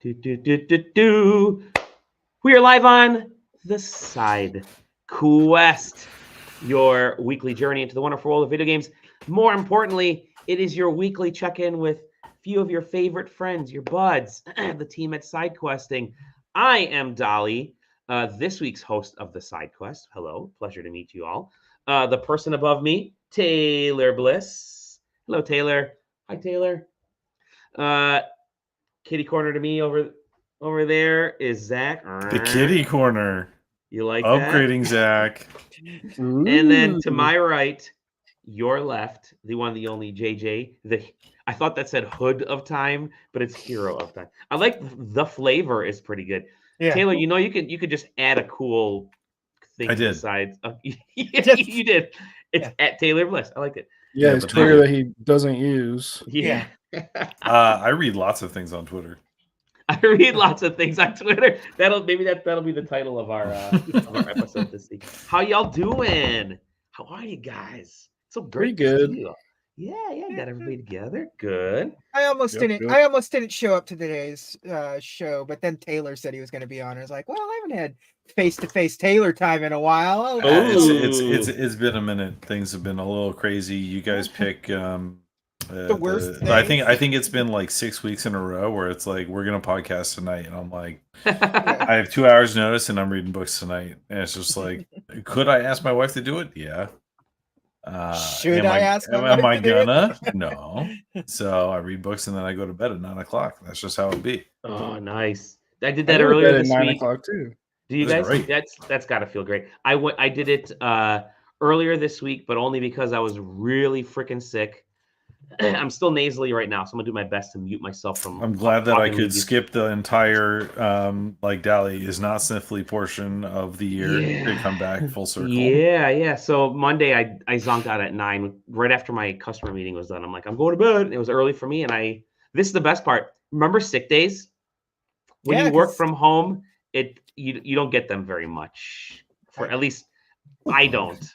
Do, do, do, do, do. We are live on the SideQuest, your weekly journey into the wonderful world of video games. More importantly, it is your weekly check-in with a few of your favorite friends, your buds, the team at SideQuesting. I am Dolly, this week's host of the SideQuest. Hello, pleasure to meet you all. The person above me, Taylor Bliss. Hello, Taylor. Hi, Taylor. Kitty corner to me over there is Zach. The kitty corner. You like upgrading that? Zach. And then to my right, your left, the one, the only JJ. I thought that said Hood of Time, but it's Hero of Time. I like the flavor is pretty good. Yeah. Taylor, you know you could just add a cool thing I to did. the side. You did. It's at Taylor Bliss. I liked it. Yeah, it's Twitter that he doesn't use. Yeah. I read lots of things on Twitter. I read lots of things on Twitter. That'll be the title of our episode this week. How y'all doing? How are you guys? So great. Pretty good. Yeah, got everybody together. Good. I almost didn't show up to today's show, but then Taylor said he was going to be on. I was like, well, I haven't had face-to-face Taylor time in a while. It's been a minute. Things have been a little crazy. You guys pick the worst. I think it's been like 6 weeks in a row where it's like we're gonna podcast tonight, and I'm like, I have 2 hours notice, and I'm reading books tonight, and it's just like, could I ask my wife to do it? Yeah. Should I ask? Am I gonna? No. So I read books and then I go to bed at 9 o'clock. That's just how it be. Oh, nice. I did that earlier this week. 9 o'clock too. Do you guys? That's got to feel great. I did it earlier this week, but only because I was really freaking sick. I'm still nasally right now, so I'm gonna do my best to mute myself from. I'm glad that I could skip the entire like Dally is not sniffly portion of the year to come back full circle. Yeah. So Monday I zonked out at 9 right after my customer meeting was done. I'm like, I'm going to bed. It was early for me, and this is the best part. Remember sick days? When you work from home, you don't get them very much. For at least I don't.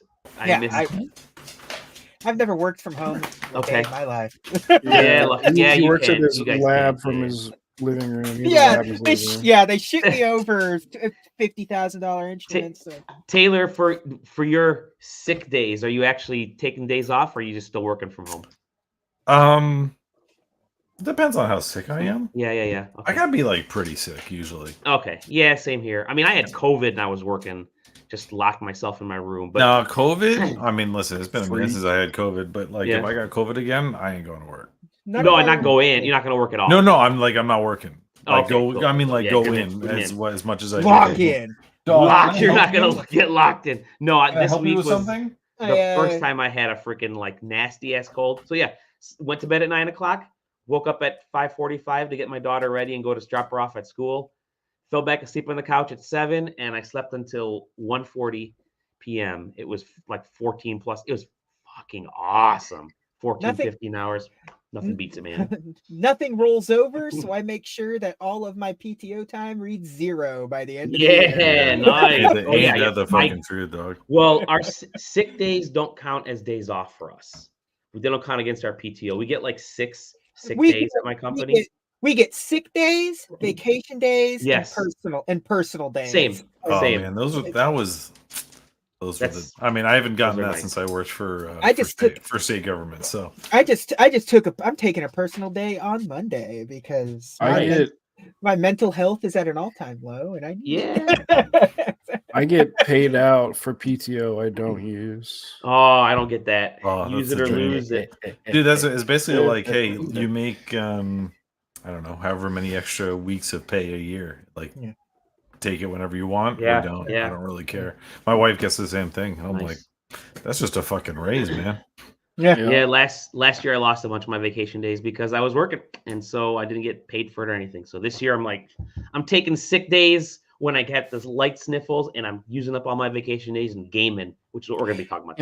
I've never worked from home in my life. He works at his lab from his living room. They shoot me over $50,000 instruments. So. Taylor, for your sick days, are you actually taking days off, or are you just still working from home? Depends on how sick I am. Yeah. Okay. I gotta be like pretty sick usually. Okay. Yeah, same here. I mean, I had COVID and I was working. Just locked myself in my room. But no, COVID. I mean, listen, it's been a minute since I had COVID, but like, if I got COVID again, I ain't going to work. Not go in. You're not going to work at all. No, I'm not working. Like go. Cool. I mean, like go in as much as I lock in. Lock. You're not going to get locked in. No, this week was something. The first time I had a freaking like nasty ass cold. So yeah, went to bed at 9 o'clock. Woke up at 5:45 to get my daughter ready and go to drop her off at school. Fell back asleep on the couch at 7, and I slept until 1:40 p.m. It was like 14 plus. It was fucking awesome. 15 hours. Nothing beats it, man. Nothing rolls over, so I make sure that all of my PTO time reads 0 by the end of the year. Nice. The fucking truth, dog. Well, our sick days don't count as days off for us. They don't count against our PTO. We get like 6 sick days at my company. We get sick days, vacation days, and personal days. Same. Man, those were the. I mean, I haven't gotten that since I worked for state government. So I'm taking a personal day on Monday because my mental health is at an all-time low, and I get paid out for PTO I don't use. Oh, I don't get that. Use it or lose it, dude. It's basically like, hey, you make I don't know, however many extra weeks of pay a year. Like, take it whenever you want. Yeah, or don't. I don't really care. My wife gets the same thing. I'm like, that's just a fucking raise, man. Yeah. Last year I lost a bunch of my vacation days because I was working, and so I didn't get paid for it or anything. So this year I'm taking sick days when I get this light sniffles, and I'm using up all my vacation days and gaming, which is what we're gonna be talking about.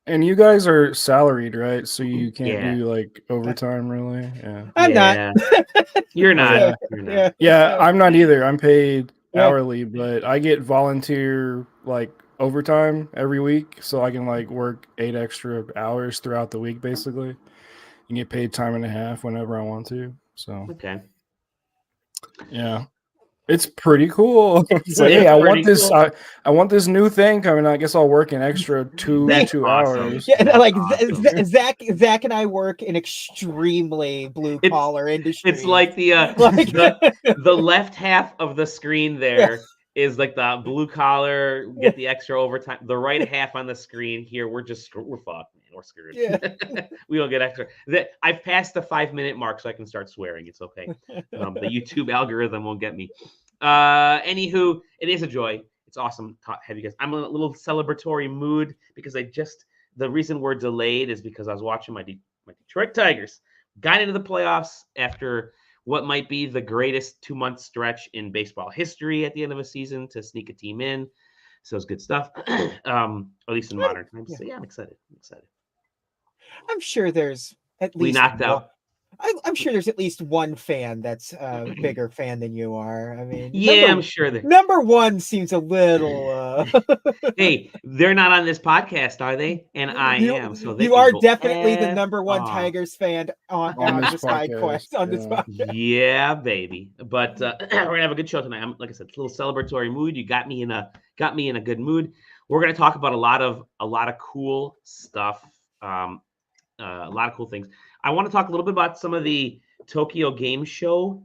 And you guys are salaried, right? So you can't do like overtime, really. Yeah, I'm not. You're not. Yeah, I'm not either. I'm paid hourly, but I get volunteer like overtime every week, so I can like work 8 extra hours throughout the week, basically, and get paid time and a half whenever I want to. So okay. Yeah. It's pretty cool. It's like, It's hey, I pretty want this. cool. I want this new thing coming. I guess I'll work an extra two That's awesome. hours. Yeah, That's like awesome. Zach and I work in extremely blue collar industry. It's like the Like- the left half of the screen there is like the blue collar, get the extra overtime. The right half on the screen here, we're fucked, man. We're screwed. Yeah. We don't get extra. I've passed the 5-minute mark, so I can start swearing. It's okay. The YouTube algorithm won't get me. Anywho, it is a joy. It's awesome to have you guys. I'm in a little celebratory mood because the reason we're delayed is because I was watching my Detroit Tigers got into the playoffs after what might be the greatest 2-month stretch in baseball history at the end of a season to sneak a team in. So it's good stuff, at least in modern times. So yeah, I'm excited. I'm sure there's at least We knocked out. I'm sure there's at least one fan that's a bigger fan than you are. I mean, Yeah, I'm sure that. number one seems a little. Hey, they're not on this podcast, are they? And I am. So you are definitely the number one Tigers fan on this the SideQuest on this podcast. podcast. Yeah, baby. But we're gonna have a good show tonight. Like I said, it's a little celebratory mood. You got me in a good mood. We're gonna talk about a lot of cool stuff. A lot of cool things. I want to talk a little bit about some of the Tokyo Game Show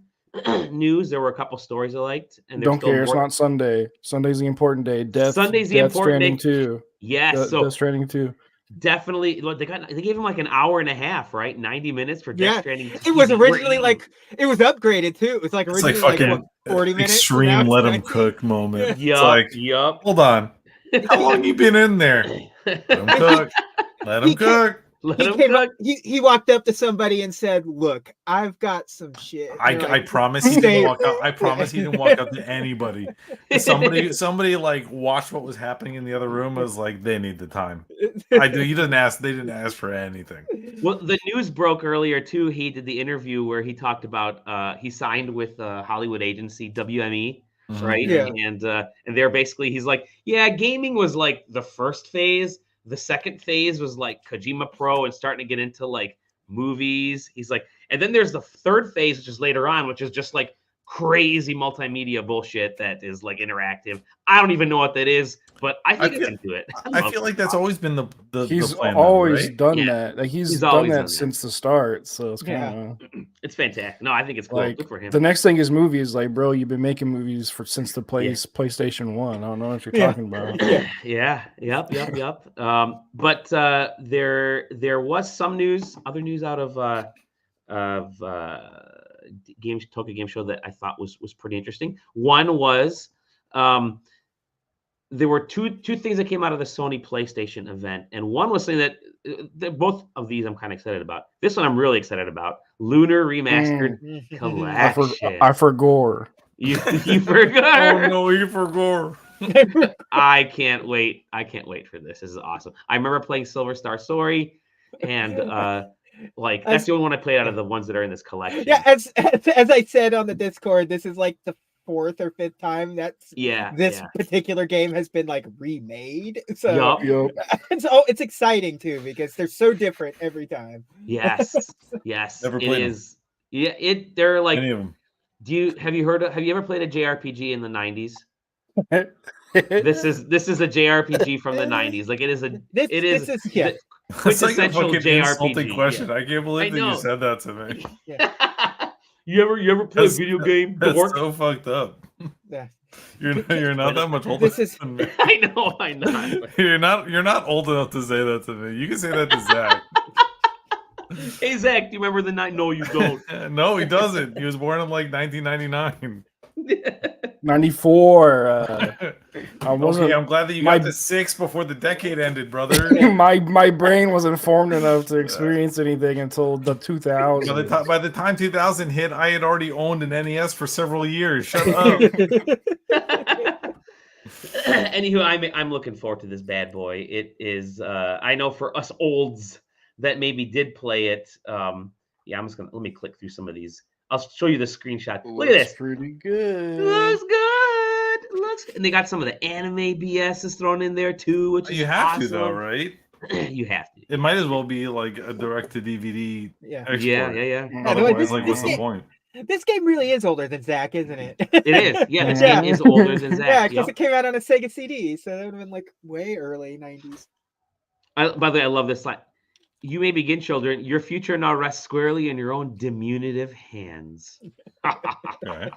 news. There were a couple stories I liked, and Don't care. It's not Sunday. Sunday's the important day. Sunday's the important day too. Yes, Death Stranding 2. Definitely. They gave him like an hour and a half, right? 90 minutes for Death Stranding. It was originally it was upgraded too. It was like originally it's like fucking 40 minutes. Extreme let him cook moment. Yup. Hold on. How long you been in there? Let him cook. Let him cook. He walked up to somebody and said, "Look, I've got some shit." I promise he didn't walk up. I promise he didn't walk up to anybody. Somebody like watched what was happening in the other room. Was like, they need the time. I do. They didn't ask for anything. Well, the news broke earlier too. He did the interview where he talked about he signed with Hollywood agency WME. Right. Yeah. And they're basically, he's like, yeah, gaming was like the first phase. The second phase was like Kojima Pro and starting to get into like movies. He's like, and then there's the third phase, which is later on, which is just like crazy multimedia bullshit that is like interactive. I don't even know what that is, but I think it's into it. I feel like that's always been the he's plan always right? done that. Like he's done that since the start. So it's kind of it's fantastic. No, I think it's cool. Like, good for him. The next thing is movies. Like, bro, you've been making movies since the PlayStation 1. I don't know what you're talking about. Yeah. Yep. But there was some news, other news out of Tokyo Game Show that I thought was pretty interesting. One was there were two things that came out of the Sony PlayStation event, and one was saying that both of these I'm kind of excited about. This one I'm really excited about. Lunar Remastered Collection. I forgot. You forgot. Oh no, you forgot. I can't wait. For this. This is awesome. I remember playing Silver Star Story, and that's the only one I played out of the ones that are in this collection. Yeah, as I said on the Discord, this is like the 4th or 5th time this particular game has been like remade. So it's exciting too because they're so different every time. Yes. Never played them. Yeah, they're like. Any of them. Have you ever played a JRPG in the 90s? This is a JRPG from the 90s. Like it is quintessential like JRPG. Question. Yeah. I can't believe that you said that to me. Yeah. You ever play a video game? That's so fucked up. Yeah. You're not that much older than me. I know. I'm not. You're not old enough to say that to me. You can say that to Zach. Hey Zach, do you remember the night? No, you don't. No, he doesn't. He was born in like 1999. 94. I wasn't. Okay, I'm glad that you got to 6 before the decade ended, brother. my brain wasn't formed enough to experience anything until the 2000s. By the time 2000 hit, I had already owned an NES for several years. Shut up. Anywho, I'm looking forward to this bad boy. It is. I know for us olds that maybe did play it. I'm just gonna let me click through some of these. I'll show you the screenshot. Look at this. Pretty good. Looks good. And they got some of the anime BS is thrown in there too, which you have awesome. To though, right? You have to. It might as well be like a direct to DVD. Yeah. Otherwise, like, what's the point? This game really is older than Zach, isn't it? It is. Yeah, this game is older than Zach. Yeah, because it came out on a Sega CD, so that would have been like way early 90s. By the way, I love this line. You may begin, children. Your future now rests squarely in your own diminutive hands. Right.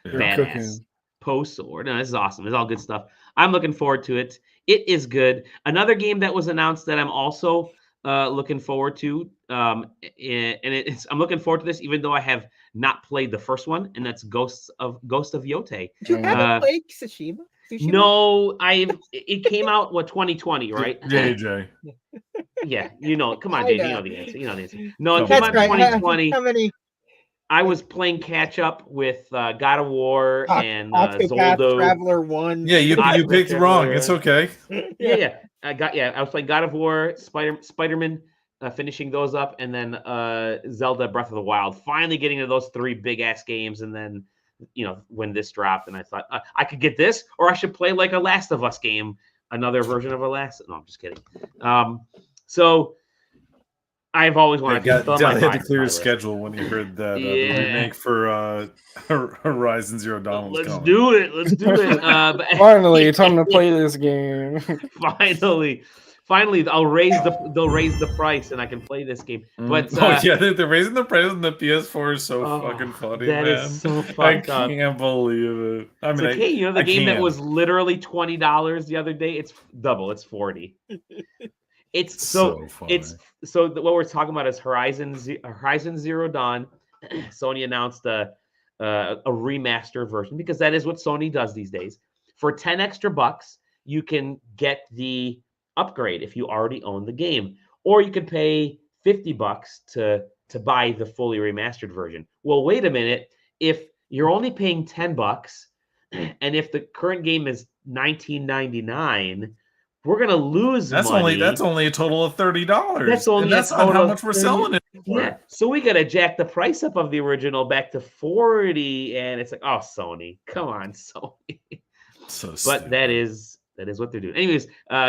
Badass. Post-sword. No, this is awesome. It's all good stuff. I'm looking forward to it. It is good. Another game that was announced that I'm also looking forward to, I'm looking forward to this, even though I have not played the first one, and that's Ghost of Yotei. Did you haven't played Tsushima? No, it came out 2020, right? JJ. Yeah, come on, JJ, you know the answer. No, it came out 2020. How many? I was playing catch up with God of War and Octopath Zoldo. Traveler 1. Yeah, you picked wrong. It's okay. Yeah. I was playing God of War, Spider-Man, finishing those up, and then Zelda Breath of the Wild. Finally getting to those 3 big ass games, and then when this dropped, and I thought I could get this, or I should play like a Last of Us game, another version of a Last. No, I'm just kidding. So I've always wanted to had to clear his schedule when he heard that the remake for Horizon Zero Dawn was coming. Let's do it. Finally, time to play this game. Finally, they'll raise the price and I can play this game. But they're raising the price on the PS4 is so fucking funny. That man. Is so fucked up. I can't believe it. I mean, okay, the game that was literally $20 the other day, it's double. It's $40. It's so funny. What we're talking about is Horizon Zero Dawn. Sony announced a remaster version because that is what Sony does these days. For 10 extra bucks, you can get the upgrade if you already own the game, or you could pay $50 to buy the fully remastered version. Well, wait a minute. If you're only paying $10, and if the current game is $19.99. We're gonna lose money. That's only a total of $30. That's not how much we're selling it for. Yeah. So we gotta jack the price up of the original back to $40, and it's like, oh, Sony, come on, Sony. But that is what they're doing. Anyways,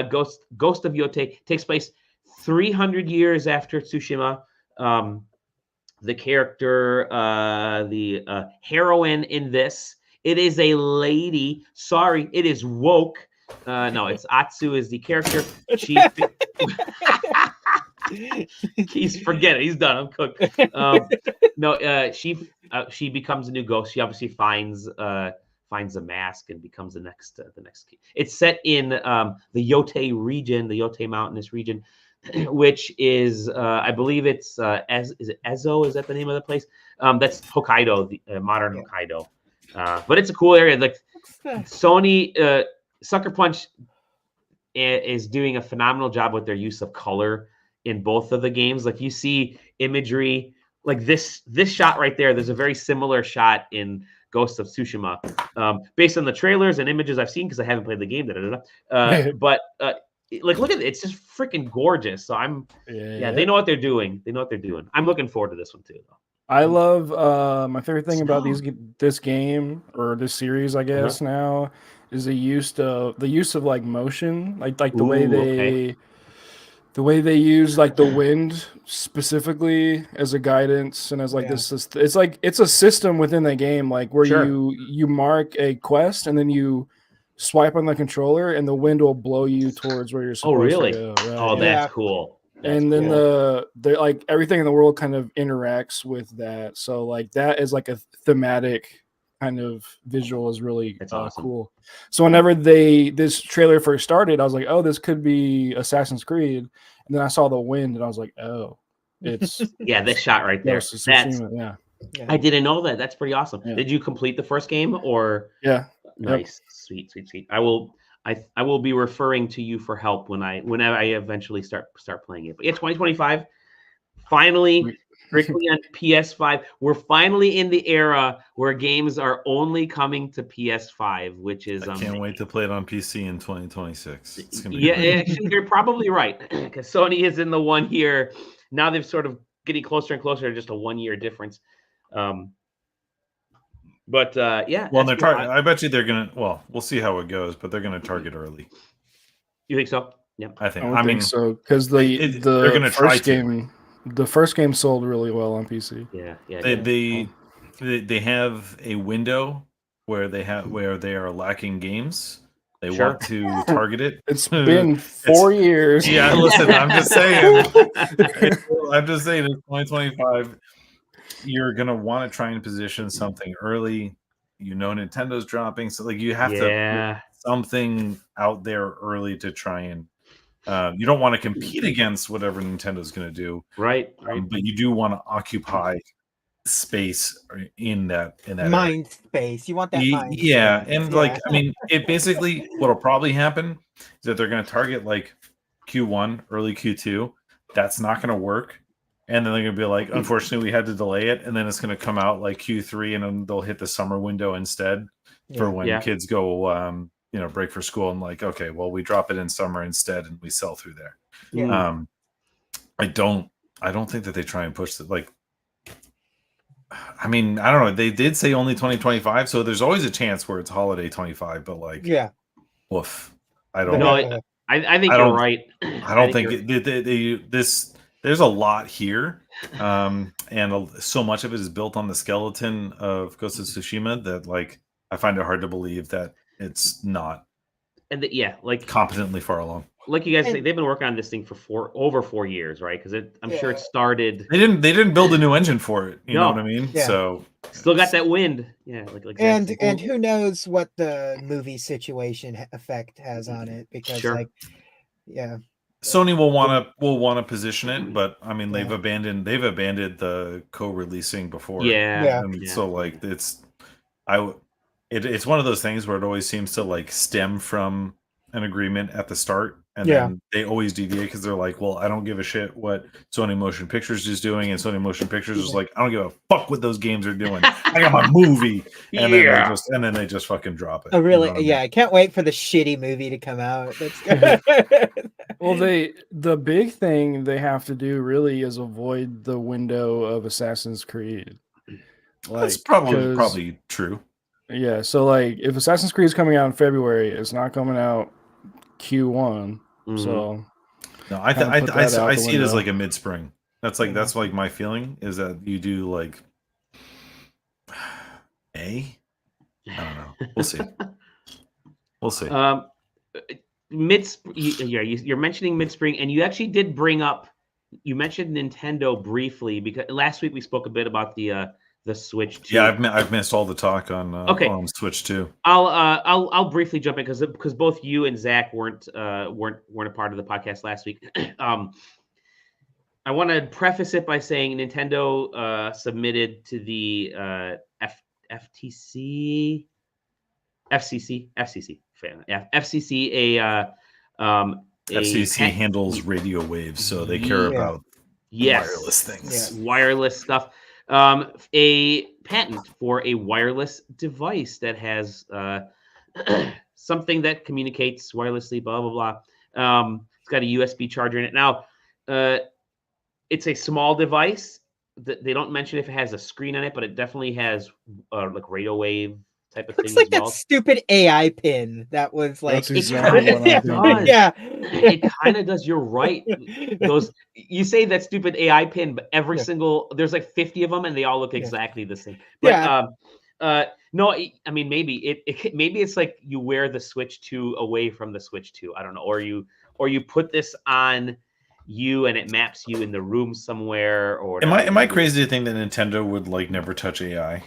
Ghost of Yotei takes place 300 years after Tsushima. The character, the heroine in this, it is a lady. Sorry, it is woke. No, it's Atsu is the character. He's forget it. He's done. I'm cooked. She becomes a new ghost. She obviously finds a mask and becomes the next king. It's set in the Yotei region, the Yotei mountainous region, which is I believe it's is it Ezo? Is that the name of the place? That's Hokkaido, the modern Hokkaido. But it's a cool area. Like Sony. Sucker Punch is doing a phenomenal job with their use of color in both of the games. Like you see imagery like this shot right there. There's a very similar shot in Ghost of Tsushima, based on the trailers and images I've seen because I haven't played the game. But like look at it. It's just freaking gorgeous. So they know what they're doing. I'm looking forward to this one too. I love my favorite thing about this game or this series, I guess now. Is the use of like motion, like the way they use like the wind specifically as a guidance and as like this. It's like it's a system within the game, like where you mark a quest and then you swipe on the controller and the wind will blow you towards where you're supposed to go. Right? Oh, that's cool. And then the like everything in the world kind of interacts with that. So like that is like a thematic kind of visual is really awesome. Cool. So whenever this trailer first started, I was like, oh, this could be Assassin's Creed. And then I saw the wind and I was like, oh, it's this shot right there. I didn't know that. That's pretty awesome. Yeah. Did you complete the first game or? Yeah. Nice. Yep. Sweet. I will be referring to you for help whenever I eventually start playing it. But 2025, finally. Strictly on PS5. We're finally in the era where games are only coming to PS5, which is I can't wait to play it on PC in 2026. It's gonna be actually, you're probably right because Sony is in the 1 year. Now they've sort of getting closer and closer to just a 1 year difference. Well, they're I bet you they're gonna. Well, we'll see how it goes, but they're gonna target early. You think so? Yeah, I think so because they're gonna try game. The first game sold really well on PC. Yeah. they have a window where they are lacking games. They want to target it. It's been 4 years. Yeah, listen, I'm just saying. I'm just saying, in 2025, you're gonna want to try and position something early. Nintendo's dropping, so like you have to put something out there early to try and. You don't want to compete against whatever Nintendo's going to do, right? But you do want to occupy space in that mind space. You want that mind space. And like I mean, it basically what'll probably happen is that they're going to target like Q1, early Q2. That's not going to work, and then they're going to be like, unfortunately, we had to delay it, and then it's going to come out like Q3, and then they'll hit the summer window instead for when kids go. Break for school and like, okay, well, we drop it in summer instead and we sell through there. Yeah. I don't think that they try and push it. Like, I mean, I don't know. They did say only 2025, so there's always a chance where it's holiday 25, but like, woof. I don't know. I think you're right. I don't think there's a lot here. And so much of it is built on the skeleton of Ghost of Tsushima that like, I find it hard to believe that it's not like competently far along. Like you guys say, they've been working on this thing for over 4 years, right? Because I'm sure it started. They didn't build a new engine for it. You know what I mean? Yeah. So still got that wind. Yeah, and who knows what the movie situation effect has on it? Because Sony will want to position it, but I mean they've abandoned the co-releasing before. So like it's one of those things where it always seems to like stem from an agreement at the start, and then they always deviate because they're like, well, I don't give a shit what Sony Motion Pictures is doing, and Sony Motion Pictures is like, I don't give a fuck what those games are doing. I got my movie, and then they just fucking drop it. Oh really? I can't wait for the shitty movie to come out. That's good. Well, the big thing they have to do really is avoid the window of Assassin's Creed. That's probably true. Yeah, so like if Assassin's Creed is coming out in February, it's not coming out Q1. So no, I see it as like a mid-spring. That's like my feeling is that you do like I don't know. We'll see. You're mentioning mid-spring, and you actually did bring up. You mentioned Nintendo briefly because last week we spoke a bit about the Switch 2. Yeah, I've missed all the talk on Switch 2. I'll briefly jump in because both you and Zach weren't a part of the podcast last week. I want to preface it by saying Nintendo submitted to the FCC FCC handles radio waves, so they care about wireless things, wireless stuff. A patent for a wireless device that has something that communicates wirelessly, blah, blah, blah. It's got a USB charger in it. Now, it's a small device. They don't mention if it has a screen on it, but it definitely has like radio wave type of thing. Looks like that stupid AI pin that was like. That's exactly what I'm thinking. Yeah, it kind of does. You're right. You say that stupid AI pin, but every single there's like 50 of them, and they all look exactly the same. But, no, I mean maybe maybe it's like you wear the Switch 2 away from the Switch 2. I don't know, or you put this on you and it maps you in the room somewhere. Or am I crazy to think that Nintendo would like never touch AI?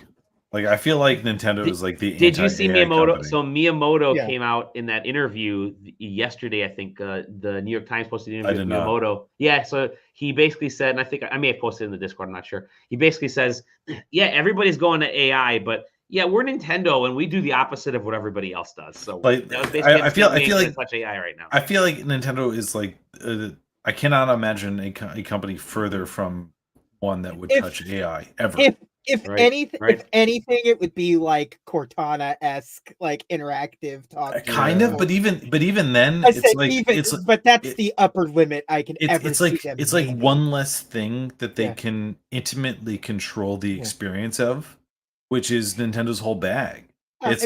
Like I feel like Nintendo is like the. Did you see Miyamoto? Company. So Miyamoto came out in that interview yesterday. I think the New York Times posted an interview with Miyamoto. Yeah, so he basically said, and I think I may have posted in the Discord. I'm not sure. He basically says, "Yeah, everybody's going to AI, but yeah, we're Nintendo and we do the opposite of what everybody else does." So like, I feel like touch AI right now. I feel like Nintendo is like I cannot imagine a company further from one that would touch AI ever. If anything, it would be like Cortana-esque, like interactive talk. Kind of, but even then, but that's the upper limit I can ever see. It's like one less thing that they can intimately control the experience of, which is Nintendo's whole bag. It's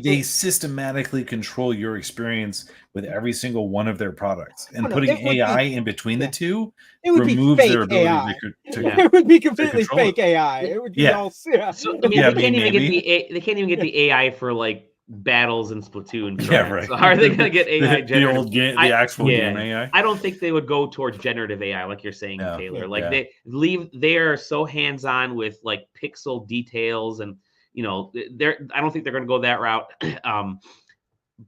they systematically control your experience with every single one of their products, and putting AI in between the two removes their ability AI. to it would be completely fake AI. It would be all. So, I mean, they can't even get the AI for like battles in Splatoon. Right. So how are they going to get AI generative? The actual game AI? I don't think they would go towards generative AI like you're saying, Taylor. Like they are so hands-on with like pixel details, and I don't think they're going to go that route.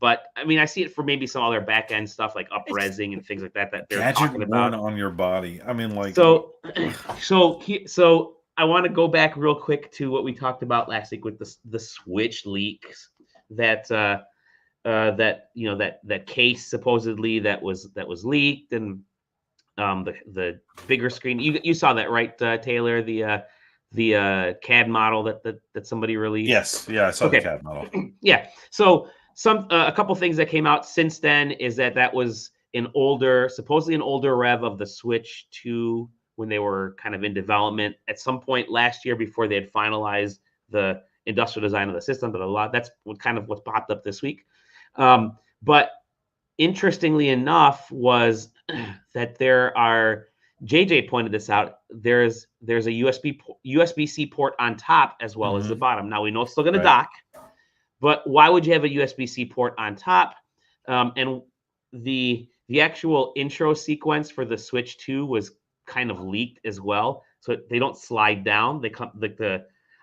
But I mean, I see it for maybe some other back end stuff like up-resing and things like that they're talking about on your body. I mean, like so I want to go back real quick to what we talked about last week with the Switch leaks that case supposedly that was leaked, and the bigger screen. You saw that, right, Taylor? The CAD model that somebody released. Yes, I saw the CAD model. Yeah. So a couple things that came out since then is that was supposedly an older rev of the Switch 2 when they were kind of in development at some point last year before they had finalized the industrial design of the system. But that's what popped up this week. But interestingly enough was that there are, JJ pointed this out, there's a USB-C port on top as well as the bottom. Now we know it's still going to dock, but why would you have a USB-C port on top? And the actual intro sequence for the Switch 2 was kind of leaked as well. So they don't slide down. They come like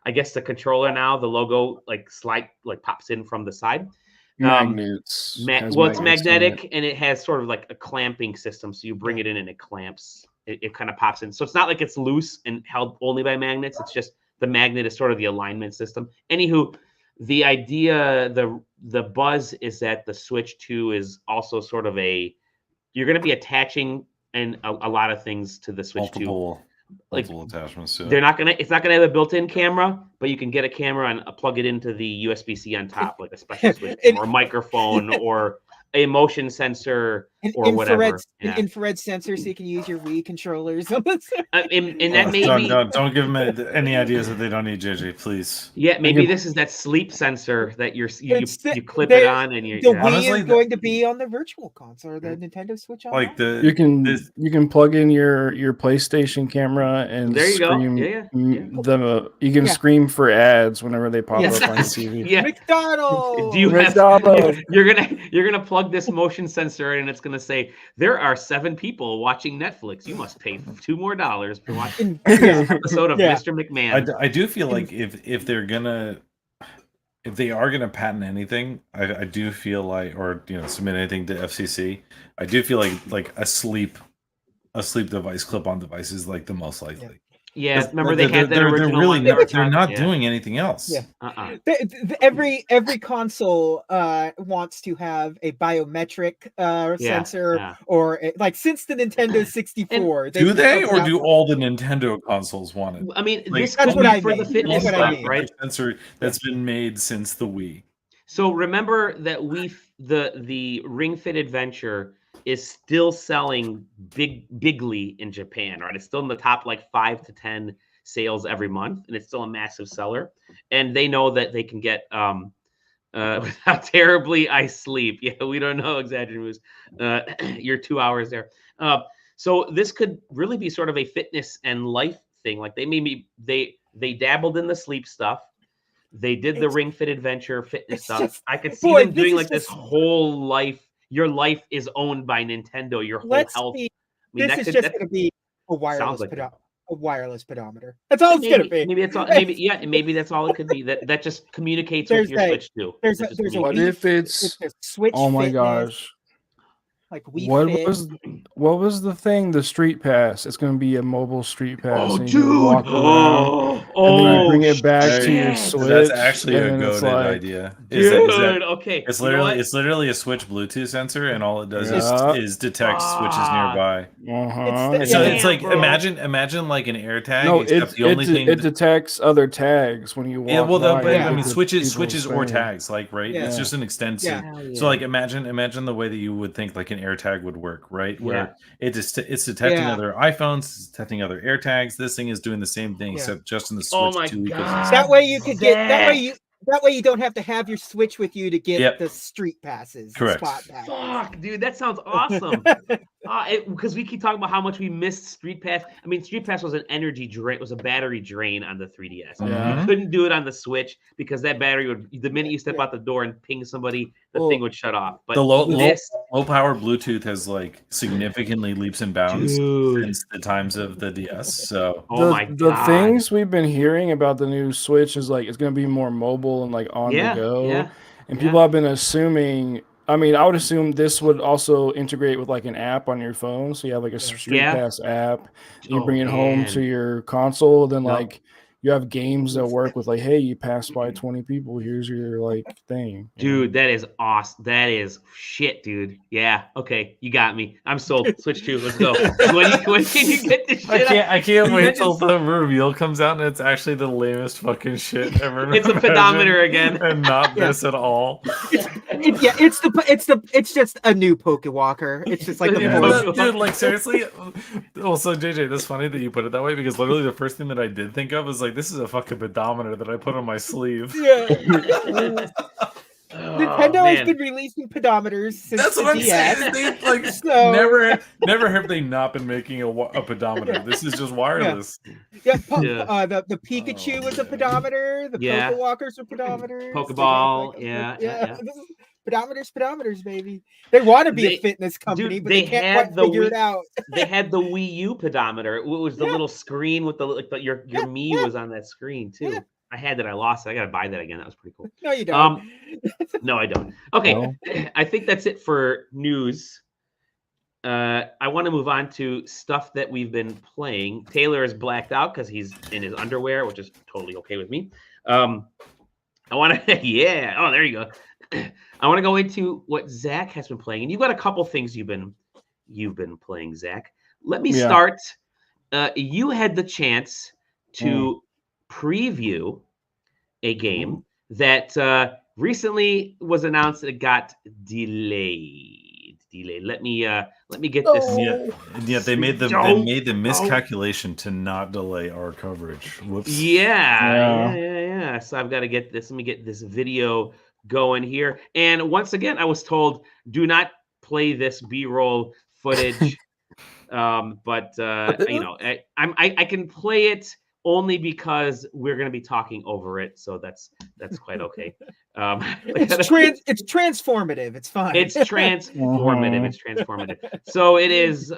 I guess the controller now, the logo pops in from the side. Magnets. It's magnetic, and it has sort of like a clamping system. So you bring it in and it clamps. It kind of pops in. So it's not like it's loose and held only by magnets. It's just the magnet is sort of the alignment system. Anywho, the idea, the buzz is that the Switch 2 is also sort of you're going to be attaching a lot of things to the Switch 2. Multiple attachments to it. It's not gonna have a built-in camera, but you can get a camera and plug it into the USB-C on top, like a special switch or a microphone or a motion sensor or whatever. An infrared sensor, so you can use your Wii controllers. And that maybe don't give them any ideas that they don't need, JJ, please. Yeah, maybe this is that sleep sensor that you clip it on, and the Wii is going to be on the Virtual Console or the Nintendo Switch. You can plug in your PlayStation camera and there you scream. Go. You can scream for ads whenever they pop up on TV. Yeah. McDonald's. You're gonna plug this motion sensor in, and it's gonna say there are 7 people watching Netflix. You must pay $2 more to watch this episode of Mr. McMahon. I do feel like if they are gonna patent anything, I do feel like, or submit anything to FCC, I do feel like a sleep device, clip-on device is like the most likely. Yeah, remember they had that original one. They're not doing anything else. Yeah. Every console wants to have a biometric sensor, or since the Nintendo 64. Do they, or do all the Nintendo consoles want it? I mean, this could be for the fitness stuff, right? Sensor that's been made since the Wii. So remember that the Ring Fit Adventure is still selling bigly in Japan, right? It's still in the top 5 to 10 sales every month, and it's still a massive seller. And they know that they can get without terribly I sleep. Yeah, we don't know exactly who's you're 2 hours there. So this could really be sort of a fitness and life thing. Like they dabbled in the sleep stuff. They did the Ring Fit Adventure fitness stuff. I could see them doing this whole life. Your life is owned by Nintendo. Your whole health. This is just going to be a wireless pedometer. That's all it's going to be. Maybe that's all. Maybe that's all it could be. That just communicates with your Switch 2. What if it's Switch? Oh my gosh! What was the thing? The Street Pass. It's going to be a mobile Street Pass. Oh, and dude! You walk around, and then you bring it back to your Switch. That's actually a goated idea. Okay. It's literally a Switch Bluetooth sensor, and all it does is detect switches nearby. It's like imagine like an AirTag. No, it detects other tags when you walk. Yeah, well, switches or tags, right? Yeah. It's just an extension. Yeah. So imagine the way that you would think like an AirTag would work, right? Where it's detecting other iPhones, it's detecting other AirTags. This thing is doing the same thing, except just in the Switch 2 ecosystem. That way you could get That way you don't have to have your Switch with you to get the street passes, correct? Spot passes. Fuck, dude, that sounds awesome. Because we keep talking about how much we missed Street Pass. I mean, Street Pass was an energy drain, was a battery drain on the 3DS. Yeah. You couldn't do it on the Switch because that battery would, the minute you step out the door and ping somebody, the thing would shut off. But the low power Bluetooth has like significantly leaps and bounds since the times of the DS. So the things we've been hearing about the new Switch is like it's going to be more mobile and like on the go. And people have been assuming. I mean, I would assume this would also integrate with like an app on your phone. So you have like a Street Pass app. You bring it home to your console. Then like you have games that work with like, hey, you passed by 20 people. Here's your like thing. Dude, that is awesome. That is shit, dude. Yeah. Okay, you got me. I'm sold. Switch 2. Let's go. When can you get this shit? I can't wait till the reveal comes out and it's actually the lamest fucking shit ever. It's a pedometer again, and not this at all. It's just a new Pokewalker. It's just like dude, like seriously. Also, JJ, that's funny that you put it that way because literally the first thing that I did think of is like, this is a fucking pedometer that I put on my sleeve. Yeah. Nintendo has been releasing pedometers since that's what I'm saying. They, like, never have they not been making a pedometer. This is just wireless. The Pikachu was a pedometer. The Pokewalkers are pedometers. Pokeball, Pedometers, baby. They want to be a fitness company, but they can't quite figure it out. They had the Wii U pedometer. It was the little screen with your Mii was on that screen too. Yeah. I had that. I lost it. I got to buy that again. That was pretty cool. No, you don't. No, I don't. Okay, no. I think that's it for news. I want to move on to stuff that we've been playing. Taylor is blacked out because he's in his underwear, which is totally okay with me. I want to, yeah. Oh, there you go. I want to go into what Zach has been playing, and you've got a couple things you've been playing, Zach. Let me start. You had the chance to preview a game that recently was announced that it got delayed. Let me get this. Yeah, they made the miscalculation to not delay our coverage. Whoops. Yeah. So I've got to get this. Let me get this video going here. And once again, I was told, do not play this B-roll footage. But you know, I can play it only because we're going to be talking over it, so that's quite okay. It's transformative. It's fine. It's transformative. It's transformative. So it is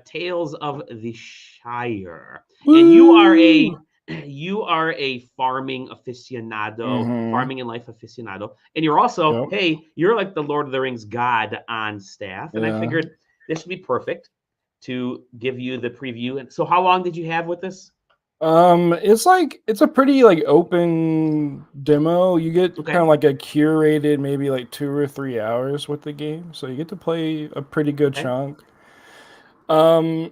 Tales of the Shire, and you are a farming aficionado, farming and life aficionado, and you're also you're like the Lord of the Rings god on staff, and I figured this would be perfect to give you the preview. And so, how long did you have with this? It's a pretty like open demo. You get kind of like a curated maybe like 2 or 3 hours with the game, so you get to play a pretty good chunk. I'm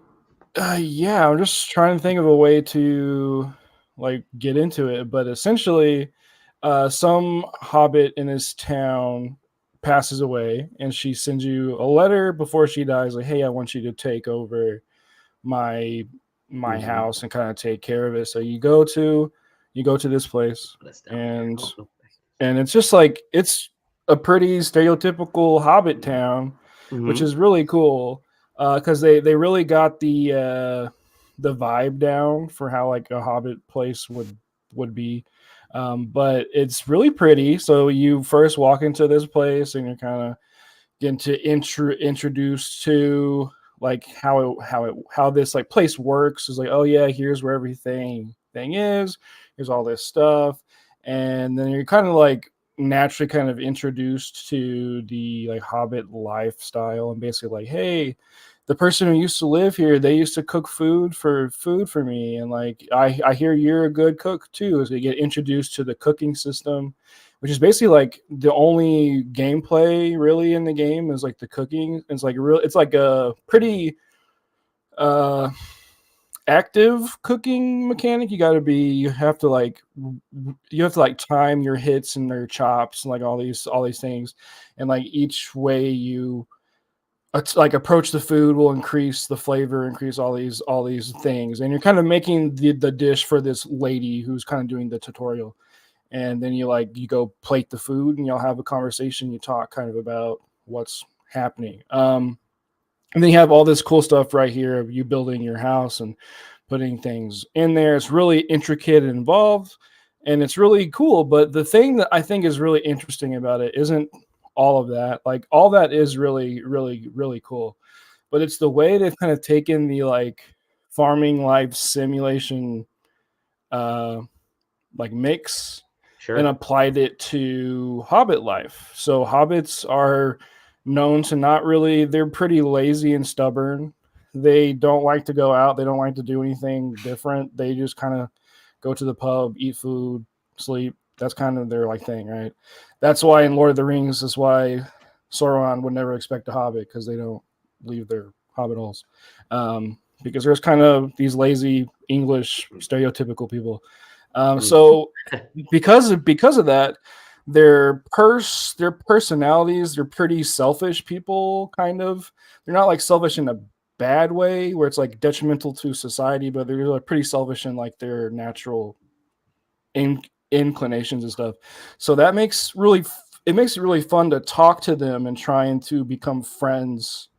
just trying to think of a way to like get into it, but essentially some hobbit in this town passes away and she sends you a letter before she dies like, hey, I want you to take over my house and kind of take care of it. So you go to this place and it's just like, it's a pretty stereotypical hobbit town, which is really cool because they really got the vibe down for how like a hobbit place would be. But it's really pretty. So you first walk into this place and you're kind of getting to introduced to like how this like place works. Is like, oh yeah, here's where everything is. Here's all this stuff, and then you're kind of like naturally kind of introduced to the like hobbit lifestyle, and basically like, hey, the person who used to live here, they used to cook food for me, and like I hear you're a good cook too. So you get introduced to the cooking system, which is basically like the only gameplay really in the game is like the cooking. It's like a pretty active cooking mechanic. You have to like time your hits and your chops and like all these things, and like each way you like approach the food will increase the flavor, increase all these things, and you're kind of making the dish for this lady who's kind of doing the tutorial. and then you go plate the food, and you'll have a conversation. You talk kind of about what's happening. And then you have all this cool stuff right here of you building your house and putting things in there. It's really intricate and involved, and it's really cool. But the thing that I think is really interesting about it isn't all of that. Like, all that is really, really, really cool. But it's the way they've kind of taken the like farming life simulation like mix and applied it to Hobbit life. So hobbits are known to not really, they're pretty lazy and stubborn. They don't like to go out. They don't like to do anything different. They just kind of go to the pub, eat food, sleep. That's kind of their like thing, right? That's why in Lord of the Rings, that's why Sauron would never expect a hobbit, because they don't leave their hobbit holes. Because there's kind of these lazy English stereotypical people. So because of that, their personalities, they're pretty selfish people, kind of. They're not like selfish in a bad way where it's like detrimental to society, but they're like pretty selfish in like their natural inclinations and stuff. So that makes it really fun to talk to them and trying to become friends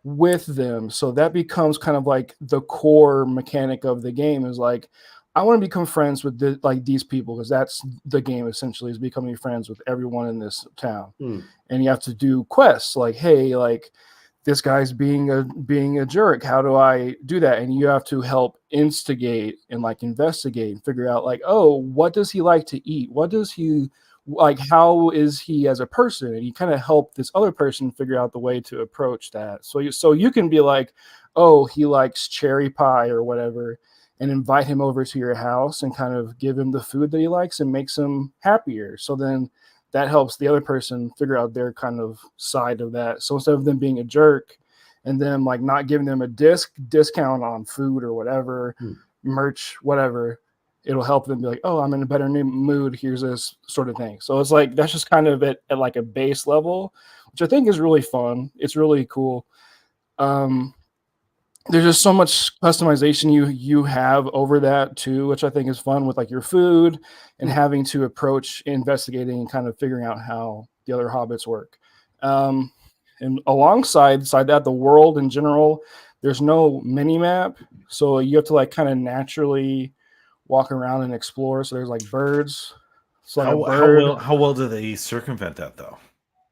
with them. So that becomes kind of like the core mechanic of the game, is like, I want to become friends with these people, because that's the game essentially, is becoming friends with everyone in this town. And you have to do quests like, hey, like this guy's being a jerk. How do I do that? And you have to help instigate and like investigate and figure out like, oh, what does he like to eat? What does he like? How is he as a person? And you kind of help this other person figure out the way to approach that. So you can be like, oh, he likes cherry pie or whatever, and invite him over to your house and kind of give him the food that he likes and makes him happier. So then that helps the other person figure out their kind of side of that. So instead of them being a jerk and them like not giving them a discount on food or whatever, merch, whatever, it'll help them be like, oh, I'm in a better mood. Here's this sort of thing. So it's like, that's just kind of at like a base level, which I think is really fun. It's really cool. There's just so much customization you have over that too, which I think is fun, with like your food and having to approach investigating and kind of figuring out how the other hobbits work. And alongside that, the world in general, there's no mini map, so you have to like kind of naturally walk around and explore. So there's like birds. So like how well do they circumvent that though?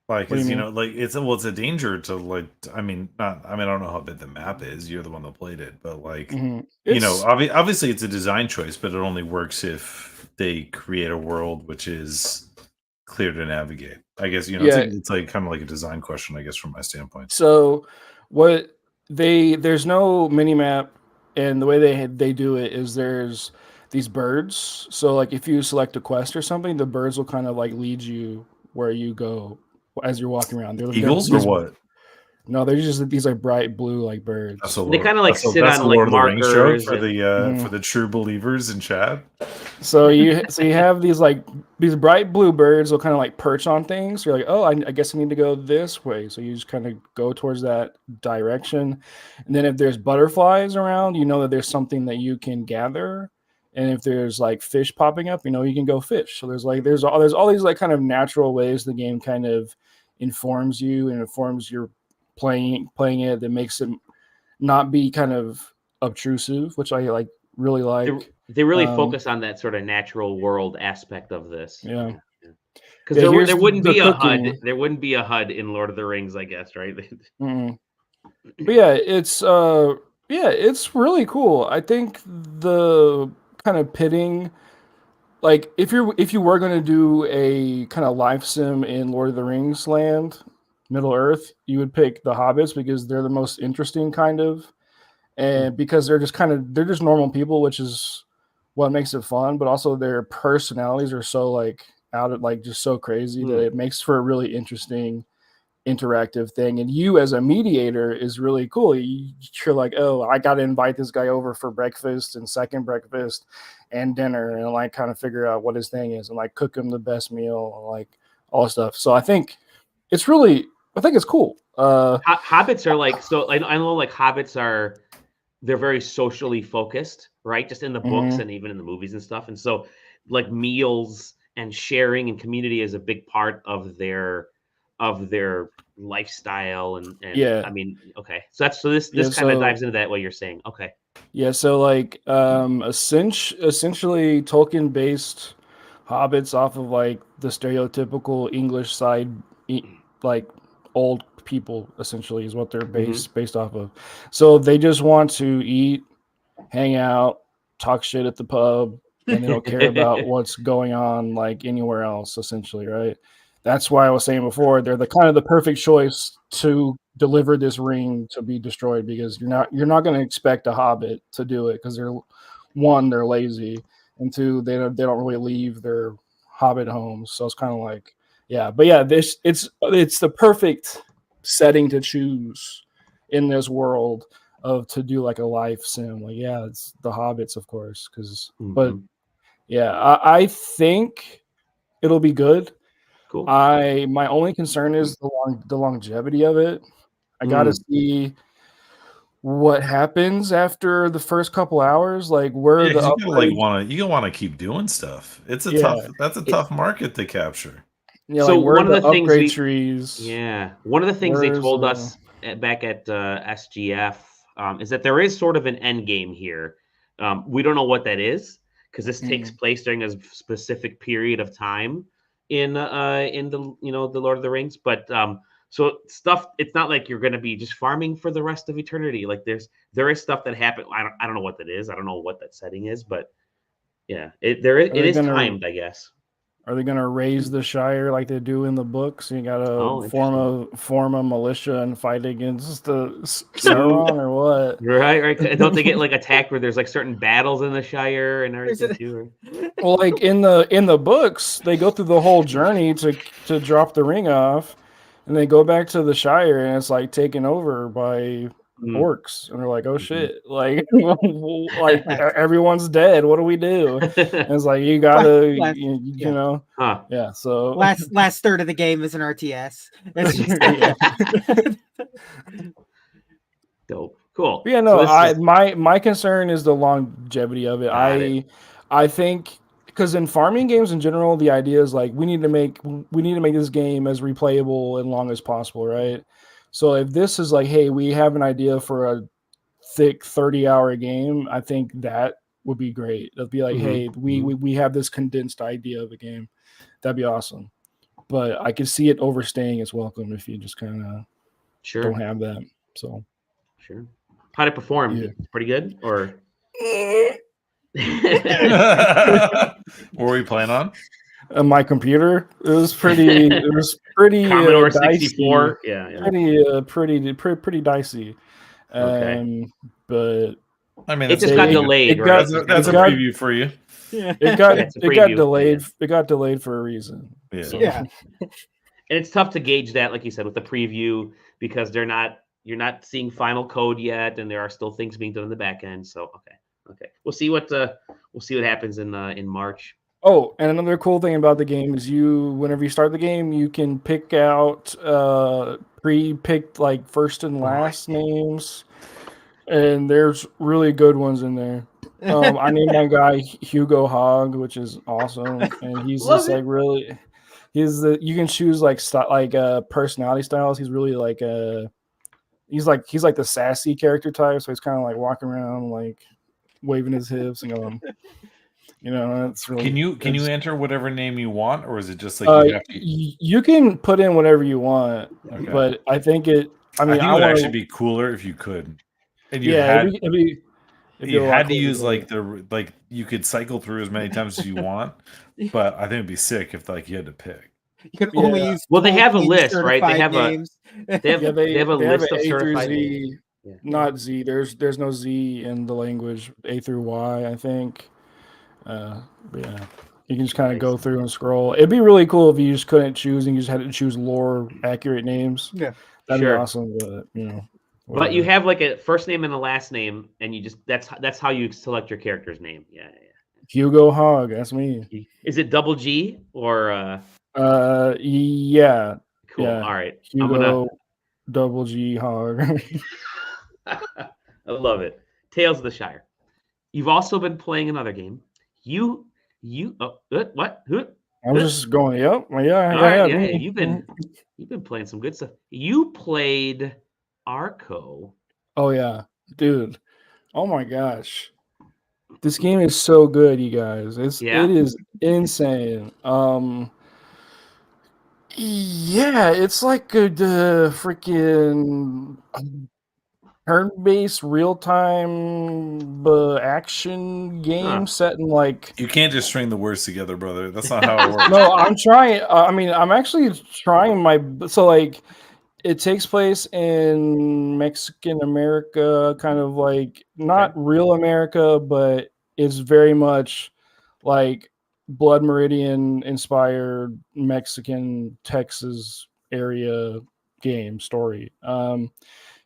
Like, because like it's a danger to like. I don't know how big the map is. You're the one that played it, but like, obviously it's a design choice, but it only works if they create a world which is clear to navigate. I guess it's like kind of like a design question, I guess, from my standpoint. So there's no mini map, and the way they do it is there's these birds. So like if you select a quest or something, the birds will kind of like lead you where you go as you're walking around. They're eagles or what? No, they're just these like bright blue like birds. They kind of like sit on like markers for the true believers in chat. So you have these bright blue birds will kind of like perch on things. You're like, oh, I guess I need to go this way. So you just kind of go towards that direction. And then if there's butterflies around, you know that there's something that you can gather. And if there's like fish popping up, you can go fish. So there's all these like kind of natural ways the game kind of informs you and informs your playing it, that makes it not be kind of obtrusive, which I like really like. They really focus on that sort of natural world aspect of this. Yeah. Because there wouldn't be a HUD. There wouldn't be a HUD in Lord of the Rings, I guess, right? But yeah, it's really cool. I think the kind of pitting, like if you were going to do a kind of life sim in Lord of the Rings land, Middle Earth, you would pick the hobbits because they're the most interesting kind of, and because they're just normal people, which is what makes it fun, but also their personalities are so like just so crazy that it makes for a really interesting interactive thing. And you as a mediator is really cool. You're like, oh, I got to invite this guy over for breakfast and second breakfast and dinner, and like kind of figure out what his thing is and like cook him the best meal and like all stuff. So I think it's cool. Hobbits are like, so I know like hobbits they're very socially focused, right? Just in the books and even in the movies and stuff. And so like meals and sharing and community is a big part of their lifestyle. And Yeah. I mean, okay, so this kind of dives into that, what you're saying. Okay. Yeah, so like essentially Tolkien based hobbits off of like the stereotypical English side, like old people essentially is what they're based off of. So they just want to eat, hang out, talk shit at the pub, and they don't care about what's going on like anywhere else essentially, right? That's why I was saying before, they're the kind of the perfect choice to deliver this ring to be destroyed, because you're not going to expect a hobbit to do it, because they're lazy, and two, they don't really leave their hobbit homes. So it's kind of like, yeah, but yeah, it's the perfect setting to choose in this world to do like a life sim. Like, yeah, it's the hobbits, of course, but yeah, I think it'll be good. Cool. My only concern is the longevity of it. I gotta see what happens after the first couple hours. Like, where the upgrades... you want to keep doing stuff. It's a tough market to capture. Yeah, so like where one of the upgrade trees. Yeah, one of the things they told us back at SGF is that there is sort of an end game here. We don't know what that is, because this takes place during a specific period of time in the the Lord of the Rings, but so stuff, it's not like you're going to be just farming for the rest of eternity. Like there is stuff that happened. I don't know what that is. I don't know what that setting is, but yeah, it is timed, I guess. Are they going to raise the Shire like they do in the books? You got to form a militia and fight against the Sauron or what? Right. Don't they get like attacked where there's like certain battles in the Shire and everything too? Well, like in the books, they go through the whole journey to drop the ring off, and they go back to the Shire, and it's like taken over by orcs, and they're like, "Oh shit!" Like, like everyone's dead. What do we do? And it's like you gotta, you know, yeah. So last third of the game is an RTS. Dope, cool. But yeah, no. My concern is the longevity of it. I think, because in farming games in general, the idea is like we need to make this game as replayable and long as possible, right? So if this is like, hey, we have an idea for a thick 30-hour game, I think that would be great. It'll be like, hey, we have this condensed idea of a game. That'd be awesome. But I could see it overstaying its welcome if you just kind of don't have that. So sure. How'd it perform? Yeah. Pretty good, or what were you playing on? My computer. It was pretty Commodore dicey. 64. Yeah. Pretty dicey. Okay. But I mean, it just got delayed. That's a preview for you. Yeah. It got delayed. Yeah. It got delayed for a reason. Yeah. So. Yeah. And it's tough to gauge that, like you said, with the preview, because you're not seeing final code yet, and there are still things being done in the back end. So okay. We'll see what happens in March. Oh, and another cool thing about the game is whenever you start the game, you can pick out pre-picked like first and last names, and there's really good ones in there. I named my guy Hugo Hogg, which is awesome, and he's just like really. You can choose like personality styles. He's really like he's like the sassy character type, so he's kind of like walking around like waving his hips and going. That's really. Can you enter whatever name you want, or is it just like you have to? You can put in whatever you want, but I think it. I mean, it would actually be cooler if you could. And you had to use like you could cycle through as many times as you want, but I think it'd be sick if like you had to pick. You can only use. Well, they have a list, right? They have names. They have a list of certified names. Yeah. Not Z. There's no Z in the language. A through Y, I think. Yeah, you can just kind of go through and scroll. It'd be really cool if you just couldn't choose and you just had to choose lore accurate names. Yeah, that'd be awesome. But but you have like a first name and a last name, and you just that's how you select your character's name. Yeah. Hugo Hogg, that's me. Is it double G or? Yeah. Cool. Yeah. All right. Hugo double G Hogg. I love it. Tales of the Shire. You've also been playing another game. What? I was just going, yep, All right, yeah. You've been playing some good stuff. You played Arco. Oh yeah, dude. Oh my gosh. This game is so good, you guys. It is insane. Yeah, it's like a freaking turn-based real-time action game set in like. You can't just string the words together, brother. That's not how it works. No, I'm trying. I'm actually trying my. So like, it takes place in Mexican America, kind of like not real America, but it's very much like Blood Meridian inspired Mexican Texas area game story.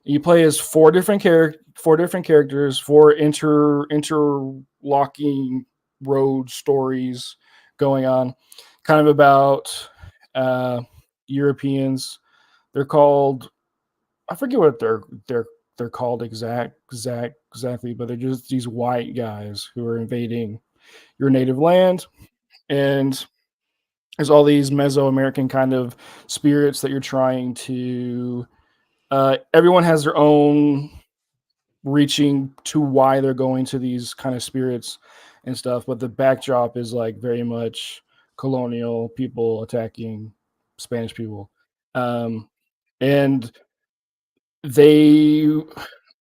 You play as four different characters, four interlocking road stories going on, kind of about Europeans. They're called, I forget what they're called exactly, but they're just these white guys who are invading your native land, and there's all these Mesoamerican kind of spirits that you're trying to. Everyone has their own reaching to why they're going to these kind of spirits and stuff, but the backdrop is like very much colonial people attacking Spanish people, and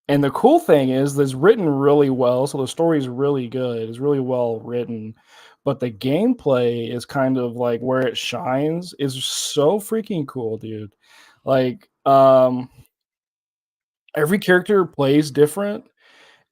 the cool thing is it's written really well, so the story is really good. It's really well written, but the gameplay is kind of like where it shines. Is so freaking cool, dude. Like, every character plays different,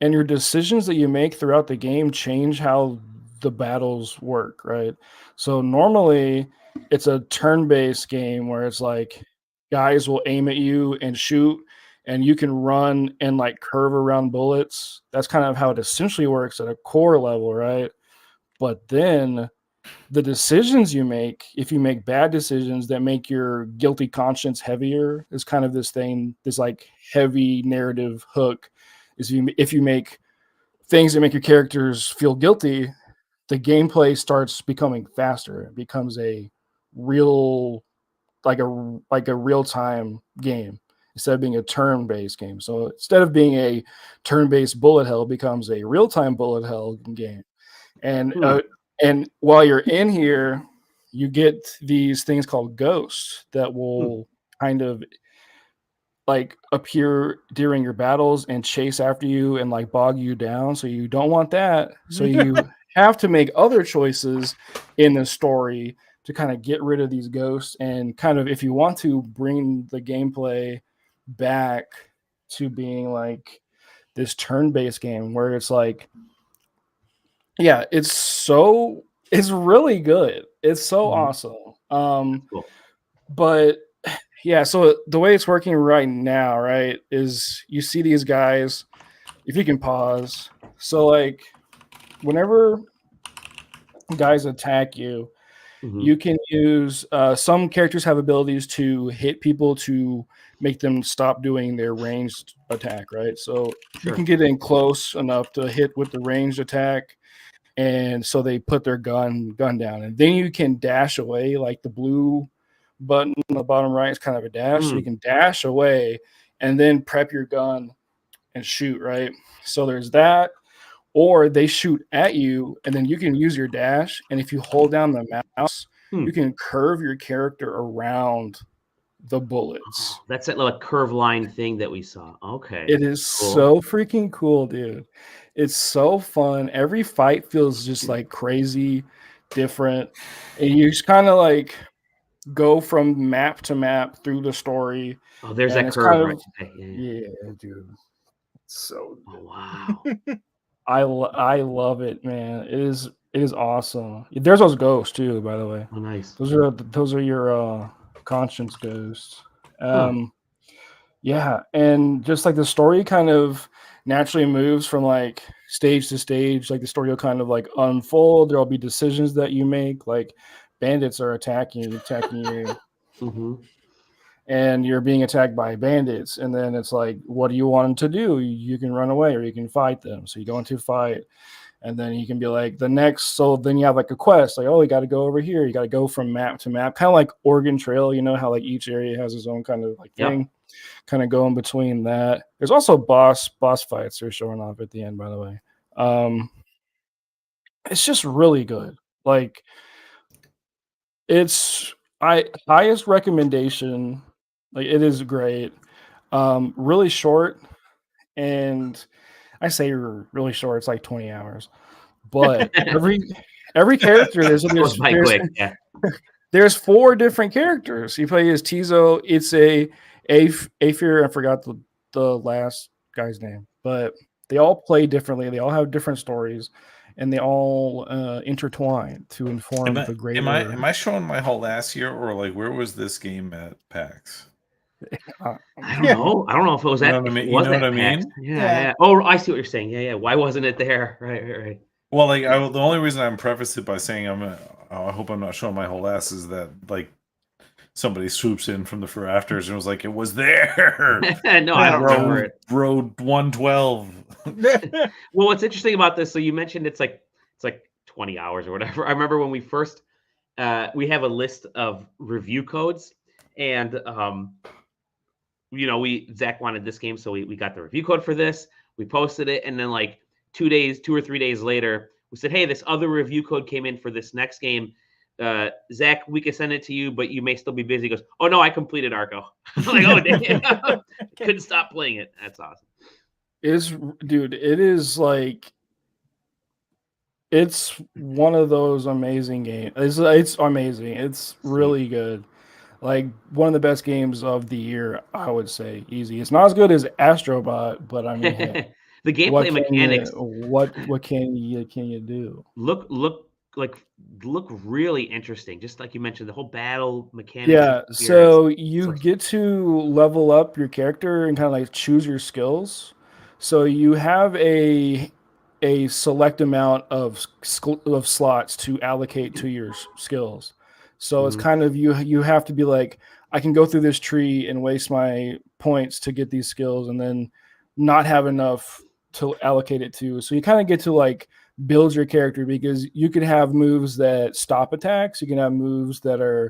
and your decisions that you make throughout the game change how the battles work, right? So normally it's a turn-based game where it's like guys will aim at you and shoot, and you can run and like curve around bullets. That's kind of how it essentially works at a core level, right? But then the decisions you make, if you make bad decisions that make your guilty conscience heavier, is kind of this thing, this like heavy narrative hook. Is if you make things that make your characters feel guilty, the gameplay starts becoming faster. It becomes a real, like a real time game instead of being a turn-based game. So instead of being a turn-based bullet hell, it becomes a real-time bullet hell game. And while you're in here, you get these things called ghosts that will kind of like appear during your battles and chase after you and like bog you down. So you don't want that. So you have to make other choices in the story to kind of get rid of these ghosts, and kind of, if you want to, bring the gameplay back to being like this turn-based game where it's like, yeah, it's really good. It's so awesome. Cool. But yeah, so the way it's working right now, right, is you see these guys, if you can pause. So like whenever guys attack you, you can use some characters have abilities to hit people to make them stop doing their ranged attack, right? So you can get in close enough to hit with the ranged attack, and so they put their gun down, and then you can dash away. Like the blue button on the bottom right is kind of a dash, so you can dash away and then prep your gun and shoot, right? So there's that. Or they shoot at you, and then you can use your dash, and if you hold down the mouse, you can curve your character around the bullets. Oh, that's that little curve line thing that we saw. Okay. It is so freaking cool, dude. It's so fun. Every fight feels just like crazy different, and you just kind of like go from map to map through the story. Oh, there's that curve, right? Yeah, dude. It's so good. Oh, wow. I love it, man. It is awesome. There's those ghosts too, by the way. Oh, nice. Those are your conscience ghosts. Yeah, and just like the story kind of naturally moves from like stage to stage. Like the story will kind of like unfold. There'll be decisions that you make. Like bandits are attacking you. And you're being attacked by bandits, and then it's like, what do you want them to do? You can run away or you can fight them. So you go into a fight, And then you can be like the next. So then you have like a quest, like, oh, you got to go over here. You got to go from map to map, kind of like Oregon Trail. You know how like each area has its own kind of like thing, kind of going between that. There's also boss fights they're showing off at the end, by the way. It's just really good. Like, it's highest recommendation. Like, it is great. Really short, and I say really short. It's like 20 hours, but every character there's 4 different characters. You play as Tizo. It's a Aphir. I forgot the last guy's name, but they all play differently. They all have different stories, and they all intertwine to inform the greater. Am I showing my whole ass here, or like where was this game at PAX? I don't know. I don't know if it was at. You know what I mean? Yeah. Oh, I see what you're saying. Yeah. Why wasn't it there? Right. Well, like the only reason I'm prefaced it by saying I hope I'm not showing my whole ass is that like somebody swoops in from the for afters and was like, it was there. No, I don't remember it. Road 112. Well, what's interesting about this? So you mentioned it's like 20 hours or whatever. I remember when we first we have a list of review codes, and Zach wanted this game, so we got the review code for this. We posted it, and then like 2 or 3 days later, we said, hey, this other review code came in for this next game. Zach, we can send it to you, but you may still be busy. He goes, oh no, I completed Arco. I'm like, oh damn. Couldn't stop playing it. That's awesome. It is like, it's one of those amazing games. It's amazing. It's really good. Like one of the best games of the year, I would say, easy. It's not as good as Astrobot, but I mean, hey, the gameplay mechanics. What can you do? Look really interesting. Just like you mentioned, the whole battle mechanics. Yeah, so you get to level up your character and kind of like choose your skills. So you have a select amount of slots to allocate to your skills. So it's kind of you have to be like, I can go through this tree and waste my points to get these skills and then not have enough to allocate it to. So you kind of get to like build your character, because you can have moves that stop attacks. You can have moves that are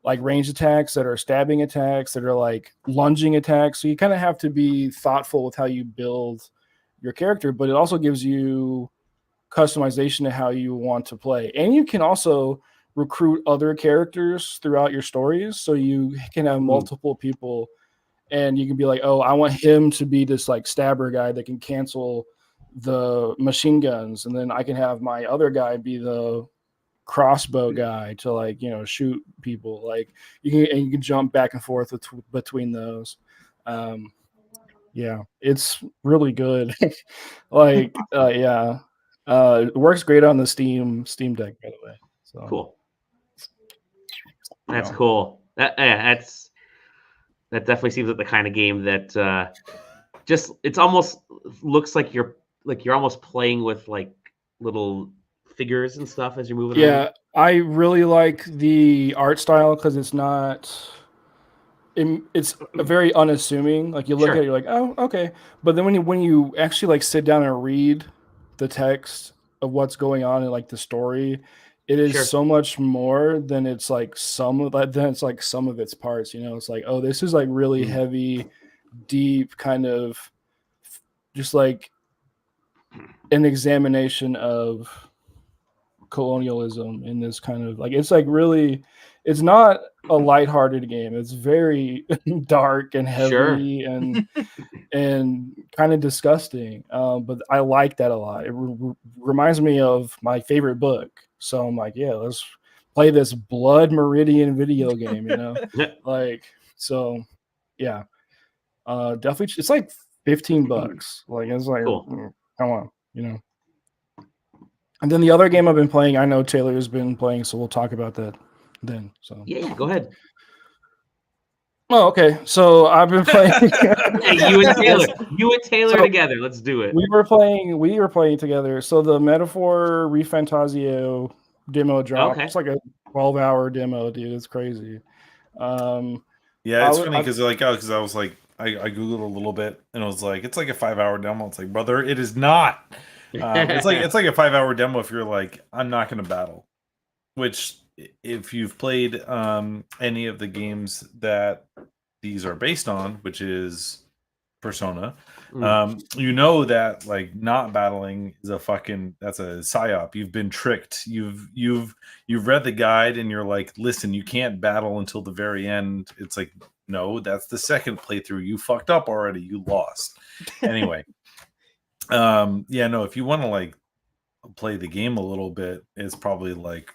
like range attacks, that are stabbing attacks, that are like lunging attacks. So you kind of have to be thoughtful with how you build your character, but it also gives you customization to how you want to play. And you can also recruit other characters throughout your stories. So you can have multiple people, and you can be like, oh, I want him to be this like stabber guy that can cancel the machine guns. And then I can have my other guy be the crossbow guy to like, shoot people. Like you can jump back and forth between those. Yeah, it's really good. Like, it works great on the Steam Deck, by the way. So cool. That's cool. That definitely seems like the kind of game that it's almost looks like you're almost playing with like little figures and stuff as you're moving around. Yeah, I really like the art style because it's a very unassuming. Like you look at it, you're like, oh, okay. But then when you actually like sit down and read the text of what's going on in like the story, it is so much more than it's like some of its parts. It's like, oh, this is like really heavy, deep kind of just like an examination of colonialism in this kind of like, it's like really, it's not a lighthearted game. It's very dark and heavy and kind of disgusting. But I like that a lot. It reminds me of my favorite book. So I'm like, yeah, let's play this Blood Meridian video game, like, so yeah. Definitely, it's like $15. Like, it's like, cool. Come on, And then the other game I've been playing, I know Taylor's been playing, so we'll talk about that then. So yeah, go ahead. Oh, okay. So I've been playing. you and Taylor together. Let's do it. We were playing together. So the Metaphor ReFantazio demo dropped. Okay. It's like a 12-hour demo, dude. It's crazy. Yeah, it's funny because I was like, I googled a little bit and it was like, it's like a 5-hour demo. It's like, brother, it is not. It's like a 5-hour demo if you're like, I'm not going to battle. Which, if you've played any of the games that these are based on, which is Persona, you know that like not battling is that's a psyop. You've been tricked. You've read the guide and you're like, listen, you can't battle until the very end. It's like, no, that's the second playthrough. You fucked up already. You lost. Anyway, yeah, no, if you want to like play the game a little bit, it's probably like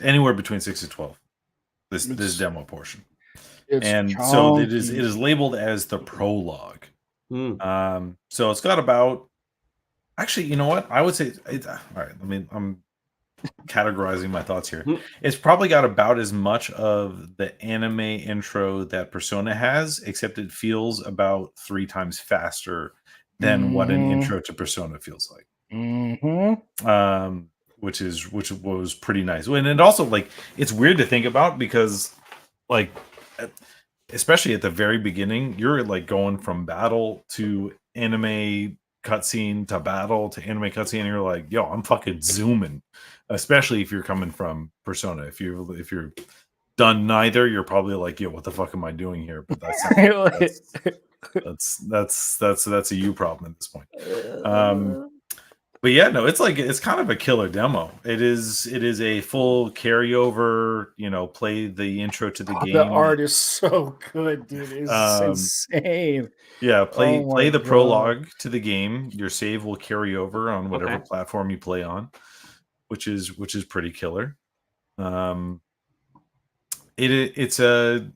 anywhere between 6 to 12. This demo portion. And chunky. so it is labeled as the prologue. So it's got about, actually, you know what? I would say all right, I'm categorizing my thoughts here. It's probably got about as much of the anime intro that Persona has, except it feels about 3 times faster than what an intro to Persona feels like. Which was pretty nice. And it also, like, it's weird to think about because, like, especially at the very beginning, you're like going from battle to anime cutscene to battle to anime cutscene, and you're like, yo, I'm fucking zooming. Especially if you're coming from Persona. If you're done neither, you're probably like, yo, what the fuck am I doing here? But that's a you problem at this point. But yeah, no, it's kind of a killer demo. It is a full carryover, play the intro to the game. The art is so good, dude. It's insane. Yeah, play the prologue to the game. Your save will carry over on whatever platform you play on, which is pretty killer. It's an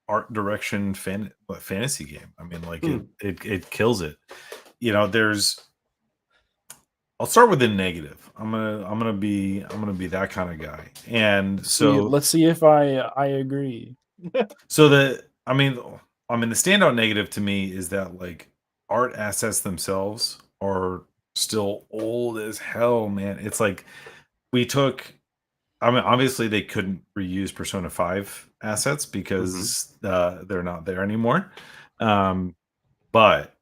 art direction fantasy game. I mean, like it kills it. I'll start with the negative. I'm gonna be that kind of guy. And so let's see if I agree. So the standout negative to me is that like art assets themselves are still old as hell, man. It's like obviously they couldn't reuse Persona 5 assets because they're not there anymore. But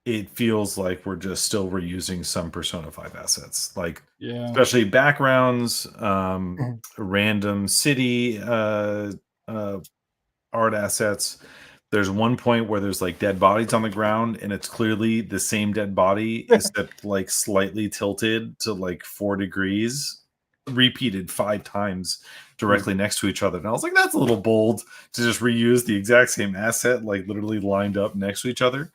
it feels like we're just still reusing some Persona 5 assets, like especially backgrounds, random city art assets. There's one point where there's like dead bodies on the ground, and it's clearly the same dead body, except like slightly tilted to like 4 degrees, repeated 5 times directly next to each other. And I was like, that's a little bold to just reuse the exact same asset, like literally lined up next to each other.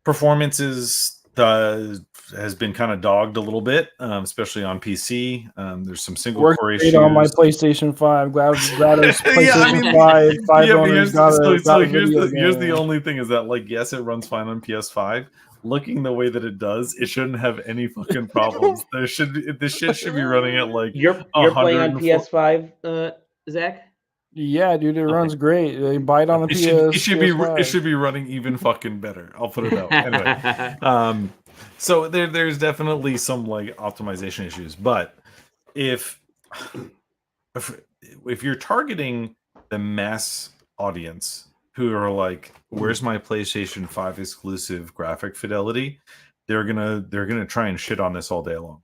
Performances has been kind of dogged a little bit, especially on PC. There's some single core issues on my PlayStation 5. Glad it's PlayStation 5 owners here's the only thing is that, like, yes, it runs fine on PS5. Looking the way that it does, it shouldn't have any fucking problems. This shit should be running at like you're playing on PS5, Zach. Yeah, dude, it runs great. They buy it on the PS. It should be running even fucking better. I'll put it out anyway. So there's definitely some like optimization issues, but if you're targeting the mass audience who are like, where's my PlayStation 5 exclusive graphic fidelity? They're gonna try and shit on this all day long.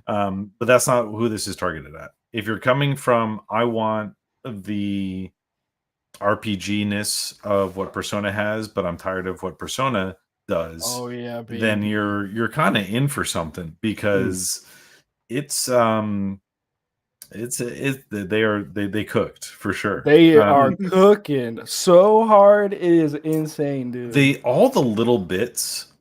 But that's not who this is targeted at. If you're coming from, I want the RPG-ness of what Persona has, but I'm tired of what Persona does. Oh yeah, baby. Then you're kind of in for something, because they cooked for sure. They are cooking so hard, it is insane, dude. All the little bits,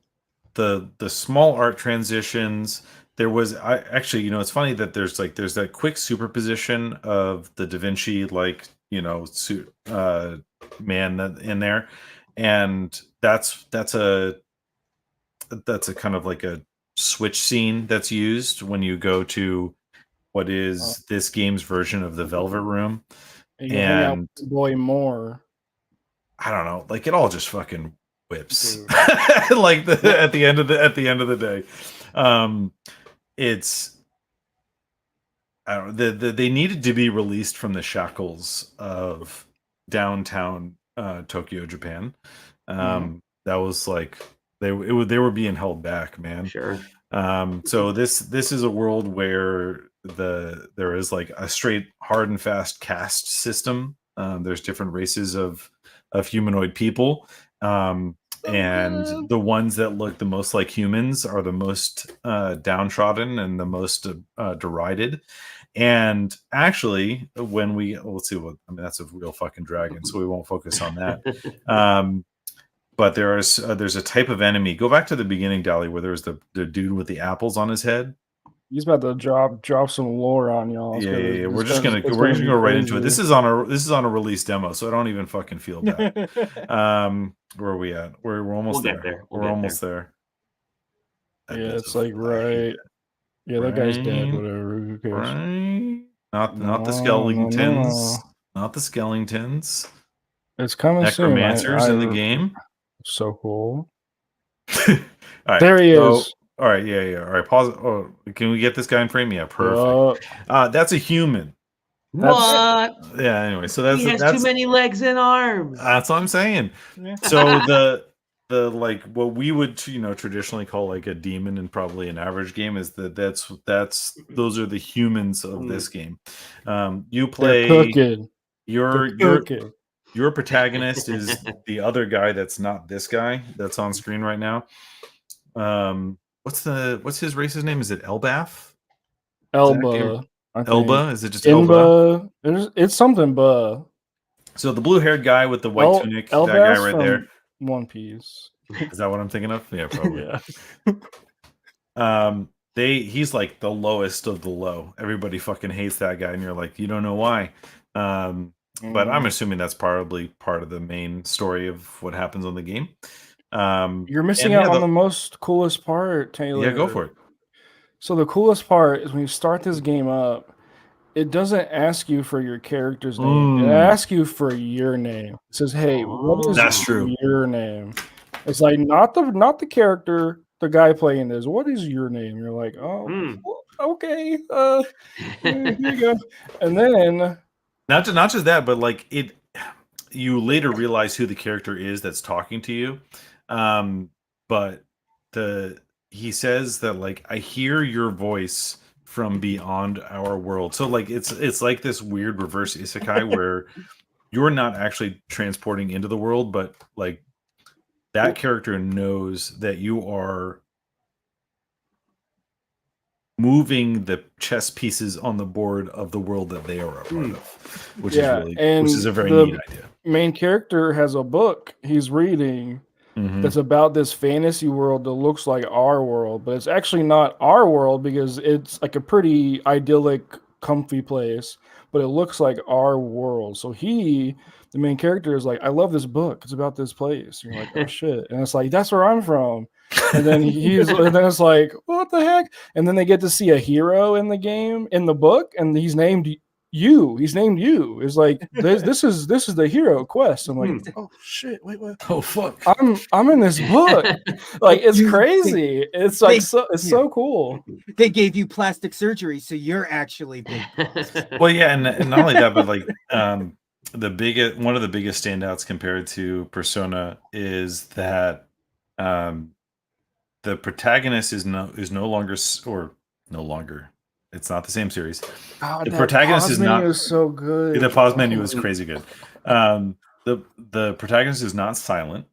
the small art transitions. There was actually, it's funny that there's that quick superposition of the Da Vinci, like, man that in there, and that's a kind of like a switch scene that's used when you go to what is this game's version of the Velvet Room, and boy more. I don't know, like it all just fucking whips, like at the end of the day. It's, I don't know, they needed to be released from the shackles of downtown Tokyo, Japan. that was like they were being held back, man. Sure. So this is a world where there is like a straight hard and fast caste system. There's different races of humanoid people. And the ones that look the most like humans are the most downtrodden and the most derided. And actually, when let's see what I mean, that's a real fucking dragon, so we won't focus on that. But there's a type of enemy. Go back to the beginning, Dally, where there's the dude with the apples on his head. He's about to drop some lore on y'all. Yeah. We're just gonna go right into it. This is on a release demo, so I don't even fucking feel bad. Where are we at? We're almost there. We're almost there. Yeah, it's like right. Yeah, that guy's dead. Whatever. Who cares? Right? Not the skeletons. Not the skeletons. It's coming soon. Necromancers in the game. So cool. All right, there he is. All right, yeah. All right, pause. Oh, can we get this guy in frame? Yeah, perfect. That's a human. What? Yeah. Anyway, so that's he has too many legs and arms. That's what I'm saying. So the like what we would traditionally call like a demon in probably an average game is those are the humans of this game. You play. Your protagonist is the other guy that's not this guy that's on screen right now. What's his race's name? Is it Elbaf? Elba. Elba? Is it just Elba? It's something, but so the blue-haired guy with the white tunic, that guy right there. One Piece. Is that what I'm thinking of? Yeah, probably. Yeah. He's like the lowest of the low. Everybody fucking hates that guy, and you're like, you don't know why. But I'm assuming that's probably part of the main story of what happens on the game. You're missing out on the most coolest part, Taylor. Yeah, go for it. So the coolest part is when you start this game up, it doesn't ask you for your character's name. It asks you for your name. It says, "Hey, what is your name?" It's like not the character, the guy playing this. What is your name? You're like, oh, okay. Here you go. And then not just that, but like you later realize who the character is that's talking to you. But he says that like I hear your voice from beyond our world. So like it's like this weird reverse isekai where you're not actually transporting into the world, but like that character knows that you are moving the chess pieces on the board of the world that they are a part of, which is a very neat idea. Main character has a book he's reading that's about this fantasy world that looks like our world, but it's actually not our world because it's like a pretty idyllic, comfy place, but it looks like our world. So the main character is like, I love this book. It's about this place. And you're like, oh shit. And it's like, that's where I'm from. And then and then it's like, what the heck? And then they get to see a hero in the game, in the book, and he's named you. He's named you. It's like this is the hero quest. I'm like, oh shit, wait, what? Oh fuck. I'm in this book. Like it's crazy. It's like so cool. They gave you plastic surgery, so you're actually big. Well, yeah, and not only that, but like one of the biggest standouts compared to Persona is that the protagonist is no longer. It's not the same series. Oh, the protagonist is not so good. The pause menu is crazy good. The protagonist is not silent.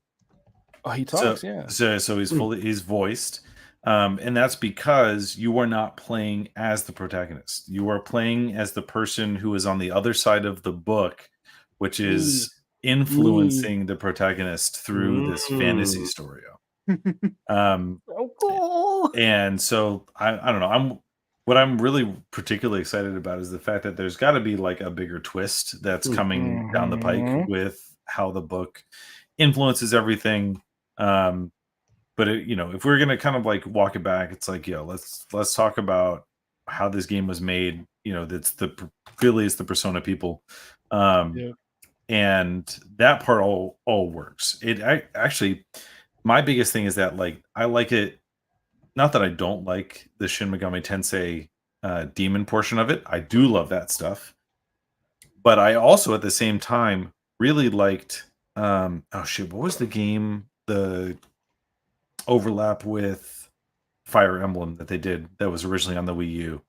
Oh, he talks. So he's voiced, and that's because you are not playing as the protagonist. You are playing as the person who is on the other side of the book, which is influencing the protagonist through this fantasy story. And so I don't know. What I'm really particularly excited about is the fact that there's got to be like a bigger twist that's coming down the pike with how the book influences everything. But if we're gonna kind of like walk it back, it's like, let's talk about how this game was made. That's really it's the Persona people, and that part all works. Actually, my biggest thing is that like I like it. Not that I don't like the Shin Megami Tensei demon portion of it. I do love that stuff. But I also, at the same time, really liked... what was the game the overlap with Fire Emblem that they did that was originally on the Wii U.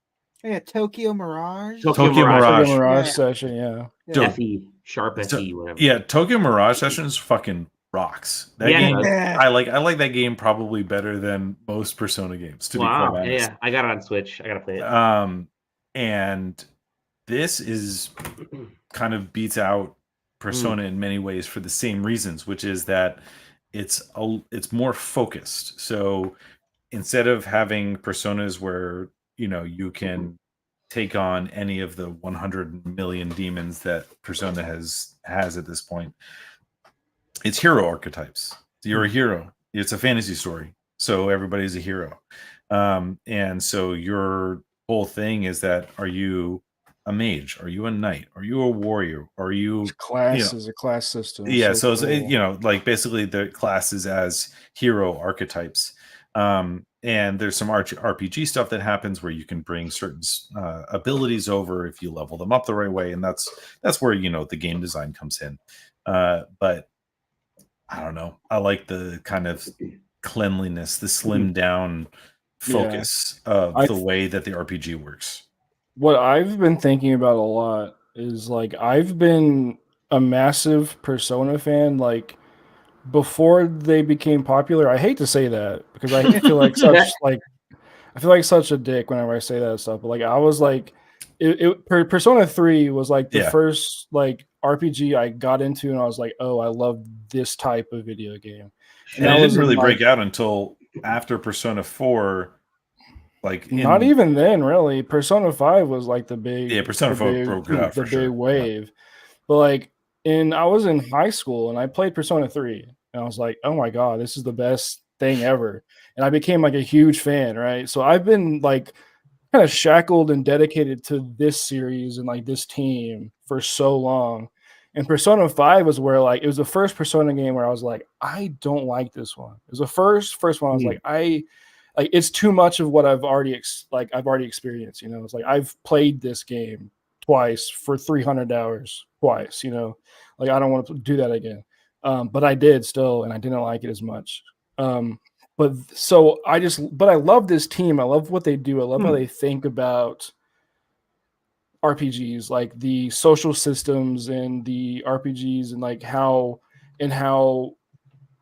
Yeah, Tokyo Mirage. Tokyo Mirage session, yeah. FE, sharp FE, whatever. Yeah, Tokyo Mirage Sessions fucking rocks. That game, I like that game probably better than most Persona games. To be quite honest, I got it on Switch. I gotta play it. And this is kind of beats out Persona in many ways for the same reasons, which is that it's more focused. So instead of having Personas where you can take on any of the 100 million demons that Persona has at this point, it's hero archetypes. You're a hero. It's a fantasy story, so everybody's a hero. And so your whole thing is that, are you a mage? Are you a knight? Are you a warrior? Are you classes? A class system. Yeah, so it's, like basically the classes as hero archetypes. And there's some RPG stuff that happens where you can bring certain abilities over if you level them up the right way, and that's where the game design comes in. But I don't know. I like the kind of cleanliness, the slimmed down focus of the way that the RPG works. What I've been thinking about a lot is like I've been a massive Persona fan like before they became popular. I hate to say that because I feel like such a dick whenever I say that stuff. But like I was like, Persona 3 was like the first like RPG I got into, and I was like, oh, I love this type of video game. And it didn't really break out until after Persona 4. Like not even then, really. Persona 5 was like the big Persona 5 broke it out for sure. Big wave. But like I was in high school and I played Persona 3 and I was like, oh my god, this is the best thing ever. And I became like a huge fan, right? So I've been like kind of shackled and dedicated to this series and like this team for so long. And Persona 5 was where like it was the first Persona game where I was like, I don't like this one. It was the first one I was like it's too much of what I've already experienced. It's like I've played this game twice for 300 hours twice. Like I don't want to do that again. But I did still, and I didn't like it as much. But I love this team. I love what they do. I love how they think about RPGs, like the social systems and the RPGs, and like how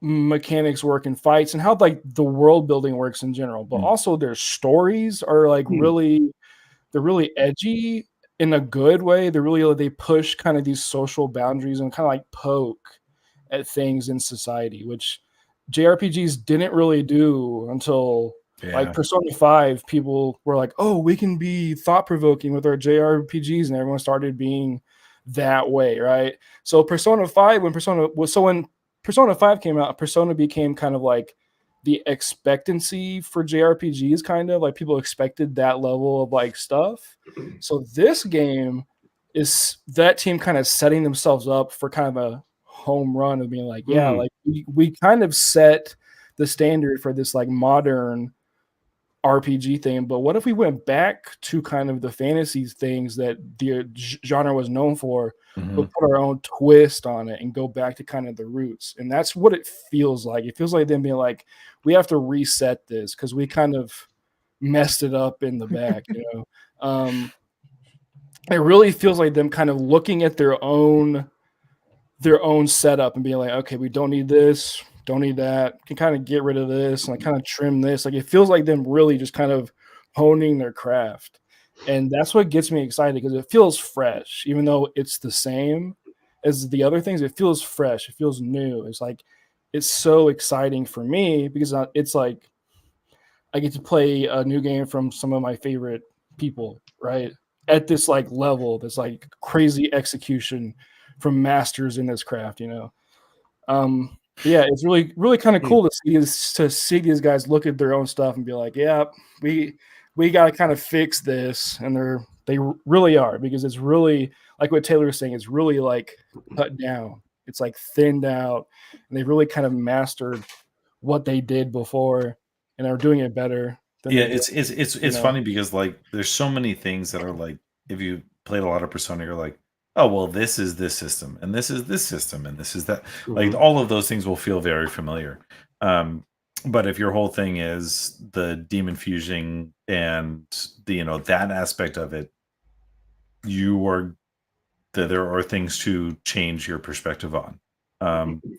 mechanics work in fights and how like the world building works in general. But also their stories are like they're really edgy in a good way. They push kind of these social boundaries and kind of like poke at things in society, which JRPGs didn't really do until like Persona 5. People were like, oh, we can be thought-provoking with our JRPGs, and everyone started being that way, right? So Persona 5, when Persona 5 came out, Persona became kind of like the expectancy for JRPGs, kind of like people expected that level of like stuff. So this game is that team kind of setting themselves up for kind of a home run of being like, like we kind of set the standard for this like modern RPG thing. But what if we went back to kind of the fantasy things that the genre was known for, but put our own twist on it and go back to kind of the roots? And that's what it feels like. It feels like them being like, we have to reset this because we kind of messed it up in the back. It really feels like them kind of looking at their own setup and being like, okay, we don't need this, don't need that, can kind of get rid of this and like kind of trim this. Like it feels like them really just kind of honing their craft. And that's what gets me excited because it feels fresh, even though it's the same as the other things. It feels fresh. It feels new. It's like, it's so exciting for me because it's like I get to play a new game from some of my favorite people, right? At this like level, this like crazy execution from masters in this craft, yeah, it's really, really kind of cool to see these guys look at their own stuff and be like, yeah, we got to kind of fix this. And they really are, because it's really like what Taylor was saying. It's really like cut down. It's like thinned out, and they really kind of mastered what they did before and are doing it better. It's funny because like there's so many things that are like, if you played a lot of Persona, you're like, oh well, this is this system, and this is this system, and this is that. Mm-hmm. Like all of those things will feel very familiar. But if your whole thing is the demon fusing and the that aspect of it, there are things to change your perspective on,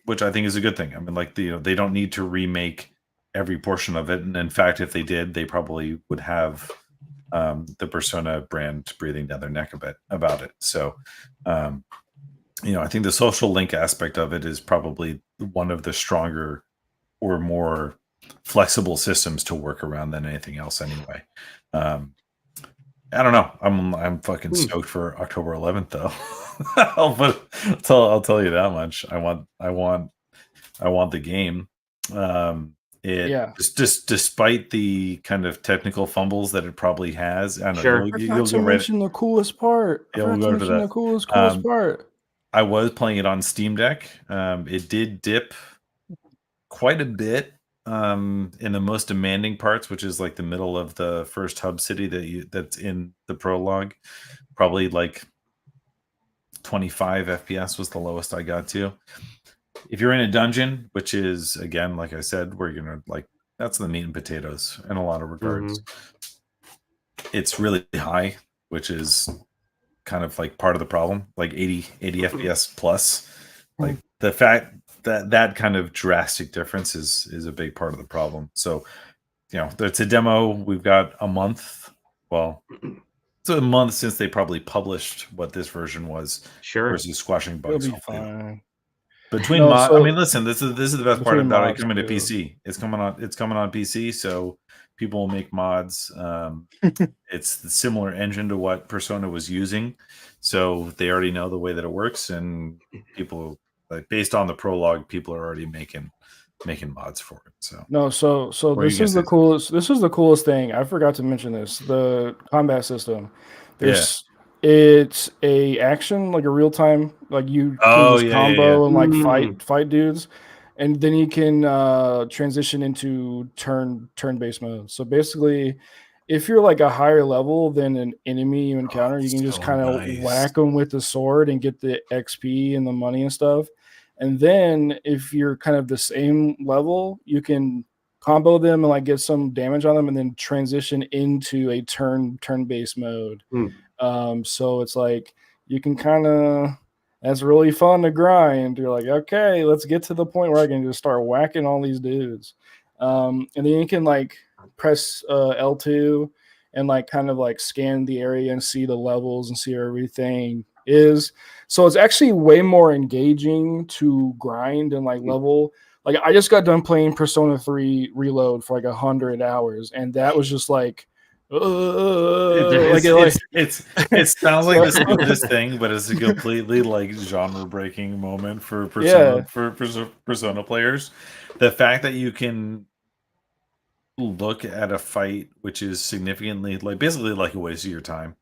which I think is a good thing. I mean, like they don't need to remake every portion of it, and in fact, if they did, they probably would have the Persona brand breathing down their neck a bit about it. So, I think the social link aspect of it is probably one of the stronger or more flexible systems to work around than anything else anyway. I don't know. I'm fucking stoked for October 11th though. I'll tell you that much. I want the game. Just despite the kind of technical fumbles that it probably has. I don't know. You'll go mention the coolest part. Yeah, we'll go into that. The coolest part. I was playing it on Steam Deck. It did dip quite a bit in the most demanding parts, which is like the middle of the first hub city that's in the prologue. Probably like 25 FPS was the lowest I got to. If you're in a dungeon, which is again, like I said, where you're gonna that's the meat and potatoes in a lot of regards. It's really high, which is kind of like part of the problem, like 80 FPS plus. Like the fact that kind of drastic difference is a big part of the problem. So, it's a demo. We've got a month. Well, it's a month since they probably published what this version was. Sure. Versus squashing bugs. It'll be fine. Between mods, I mean, listen, this is the best part about it coming to PC. It's coming on PC, so people will make mods. It's the similar engine to what Persona was using, so they already know the way that it works, and people based on the prologue, people are already making mods for it. So this is the coolest. This is the coolest thing. I forgot to mention this. The combat system. It's a action, like a real time, like you can just combo and fight dudes, and then you can transition into turn-based mode. So basically, if you're like a higher level than an enemy you encounter, you can just kind of whack them with the sword and get the XP and the money and stuff. And then if you're kind of the same level, you can combo them and get some damage on them, and then transition into a turn-based mode. So it's like you can that's really fun to grind. You're like, okay, let's get to the point where I can just start whacking all these dudes. And then you can press L2 and kind of scan the area and see the levels and see where everything is. So it's actually way more engaging to grind and level. I just got done playing Persona 3 Reload for 100 hours, and that was just it sounds like this thing, but it's a completely genre breaking moment for Persona players. The fact that you can look at a fight which is significantly basically a waste of your time,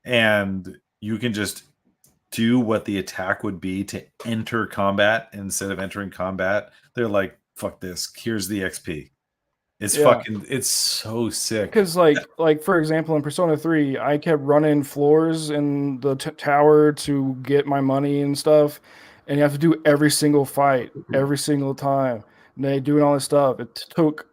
and you can just do what the attack would be to enter combat instead of entering combat. They're like, fuck this, here's the XP. It's so sick. Because for example, in Persona 3, I kept running floors in the tower to get my money and stuff, and you have to do every single fight every single time. And they doing all this stuff. It took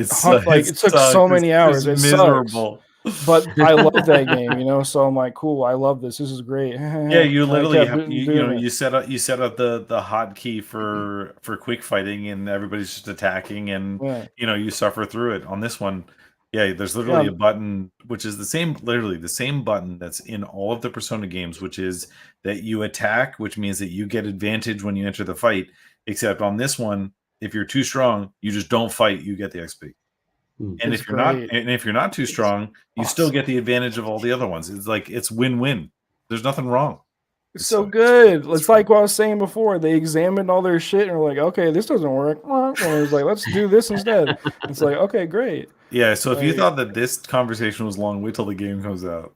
so many hours. It's miserable. Sucks. But I love that game, so I'm like, cool, I love this. This is great. Yeah, you literally have you set up the hotkey for quick fighting, and everybody's just attacking, and you suffer through it. On this one, there's literally a button which is the same button that's in all of the Persona games, which is that you attack, which means that you get advantage when you enter the fight. Except on this one, if you're too strong, you just don't fight, you get the XP. And if you're not too strong, you still get the advantage of all the other ones. It's win-win. There's nothing wrong. It's so good. It's like what I was saying before. They examined all their shit and were like, okay, this doesn't work. And it was like, let's do this instead. It's like, okay, great. Yeah, so if you thought that this conversation was long, wait till the game comes out.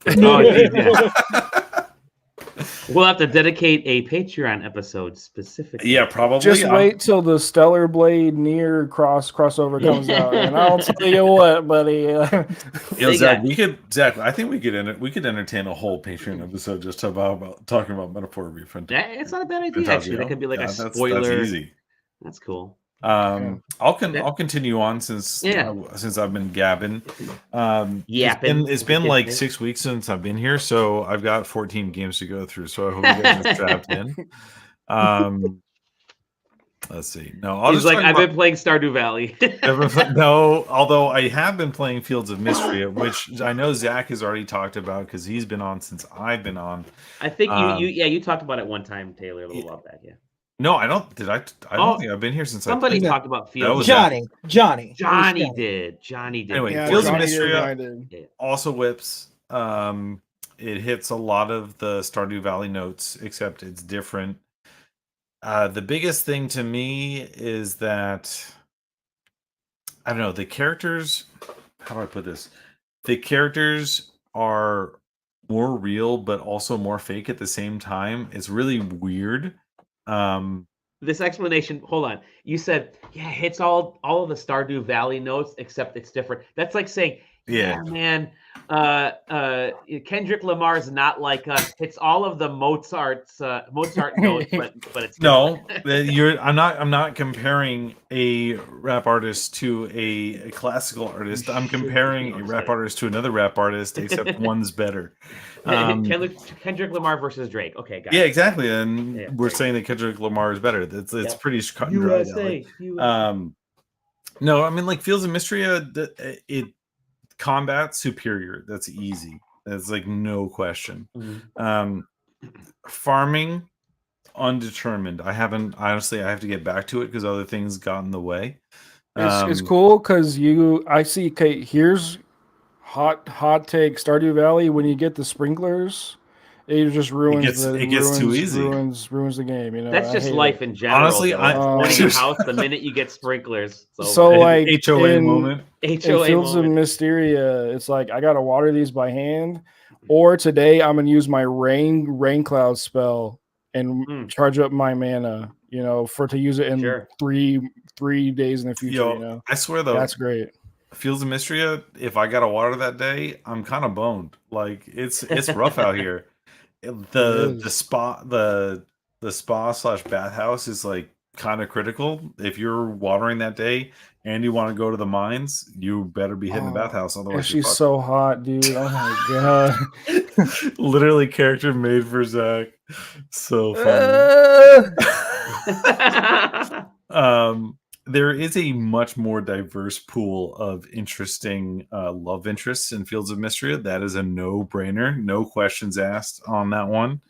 We'll have to dedicate a Patreon episode specifically. Yeah, probably. Just wait till the Stellar Blade near crossover comes out, and I'll tell you what, buddy. Zach, I think we could entertain a whole Patreon episode just about talking about Metaphor Refund. It's not a bad idea. Actually, that could be like a spoiler. That's easy. That's cool. I'll continue on since I've been gabbing. It's been like 6 weeks since I've been here, so I've got 14 games to go through. So I hope you guys are strapped in. Let's see. No, I've been playing Stardew Valley. No, although I have been playing Fields of Mistria, which I know Zach has already talked about because he's been on since I've been on. I think you talked about it one time, Taylor, a little while back. Yeah. No, I don't. Did I? I don't think I've been here since. Somebody talked about Fields. Johnny did. Anyway, Fields of Mistria also whips. It hits a lot of the Stardew Valley notes, except it's different. The biggest thing to me is that I don't know, the characters. How do I put this? The characters are more real, but also more fake at the same time. It's really weird. This explanation, hold on. You said, it hits all of the Stardew Valley notes, except it's different. That's like saying, man, Kendrick Lamar's Not Like Us hits all of the Mozart notes, but it's different. I'm not comparing a rap artist to a classical artist. I'm comparing a rap artist to another rap artist, except one's better. Kendrick Lamar versus Drake. Okay, got it. Yeah, exactly. And we're saying that Kendrick Lamar is better. It's pretty cut and dry. USA. No, I mean, like Fields of Mistria, it combat superior. That's easy. That's like no question. Mm-hmm. Farming undetermined. I have to get back to it because other things got in the way. It's cool because I see. Okay, here's hot take. Stardew Valley, when you get the sprinklers, it just ruins. It gets too easy. Ruins the game. You know, that's just life in general. Honestly, owning a house the minute you get sprinklers. So like HOA moment. In Fields of Mysteria, it's like I gotta water these by hand, or today I'm gonna use my rain cloud spell and charge up my mana. You know, to use it in 3 days in the future. Yo, you know, I swear though, that's great. Fields of Mistria, if I got a water that day, I'm kind of boned. Like it's rough out here. The spa / bathhouse is like kind of critical. If you're watering that day and you want to go to the mines, you better be hitting the bathhouse. Otherwise, she's so hot, dude. Oh my god! Literally, character made for Zach. So funny. There is a much more diverse pool of interesting love interests in Fields of Mistria. That is a no-brainer, no questions asked on that one.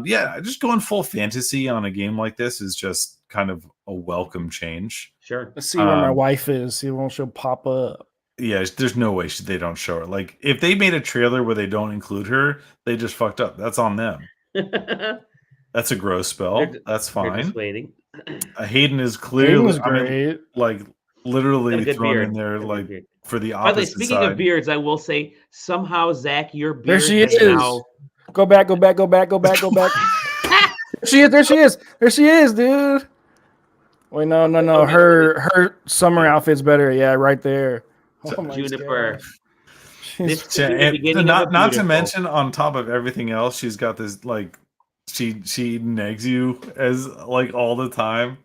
Just going full fantasy on a game like this is just kind of a welcome change. Sure. Let's see where my wife is. See when she'll pop up. Yeah, there's no way they don't show her. Like, if they made a trailer where they don't include her, they just fucked up. That's on them. That's a gross spell. That's fine. Hayden is clearly great. Like literally thrown in there like for the opposite. By the way, speaking of beards, I will say somehow, Zach, your beard there she is. Now... Go back. There she is, dude. Wait, no. Her summer outfit's better. Yeah, right there. Oh my Juniper. Not to mention, on top of everything else, she's got this like she negs you as like all the time.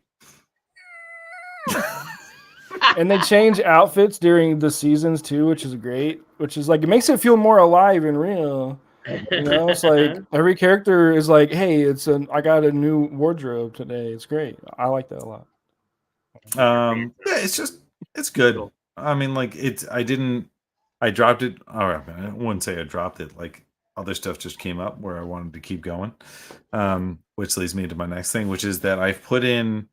And they change outfits during the seasons too, which is great. Which is like it makes it feel more alive and real. You know, it's like every character is like, hey, I got a new wardrobe today. It's great. I like that a lot. It's good. I mean, like I dropped it. I wouldn't say I dropped it. Like other stuff just came up where I wanted to keep going. Which leads me to my next thing, which is that I've put in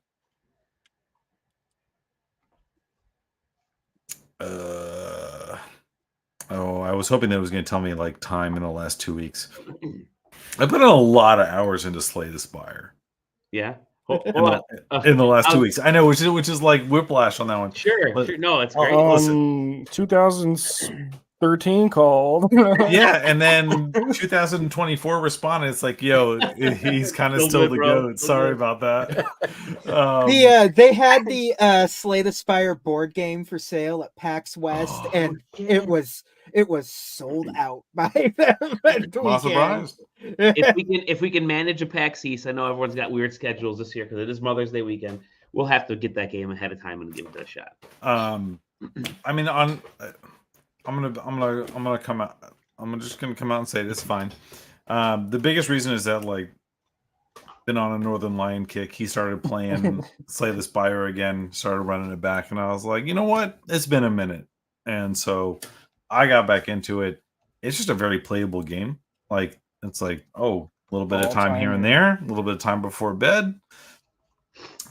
I was hoping that it was going to tell me like time in the last 2 weeks. I put in a lot of hours into Slay the Spire. Yeah. In the last 2 weeks. I know, which is like whiplash on that one. Sure. No, it's great. Listen, 2000 13 called. Yeah, and then 2024 responded. It's like, yo, he's kind of still the GOAT. Sorry about that. They had the Slay the Spire board game for sale at PAX West, and it was sold out by them. Not surprised. If we can manage a PAX East, I know everyone's got weird schedules this year because it is Mother's Day weekend. We'll have to get that game ahead of time and give it a shot. I mean, I'm gonna come out. I'm just gonna come out and say this fine. The biggest reason is that like been on a Northern Lion kick. He started playing Slay the Spire again, started running it back, and I was like, you know what? It's been a minute, and so I got back into it. It's just a very playable game. Like it's like, oh, a little bit of time here and there, a little bit of time before bed,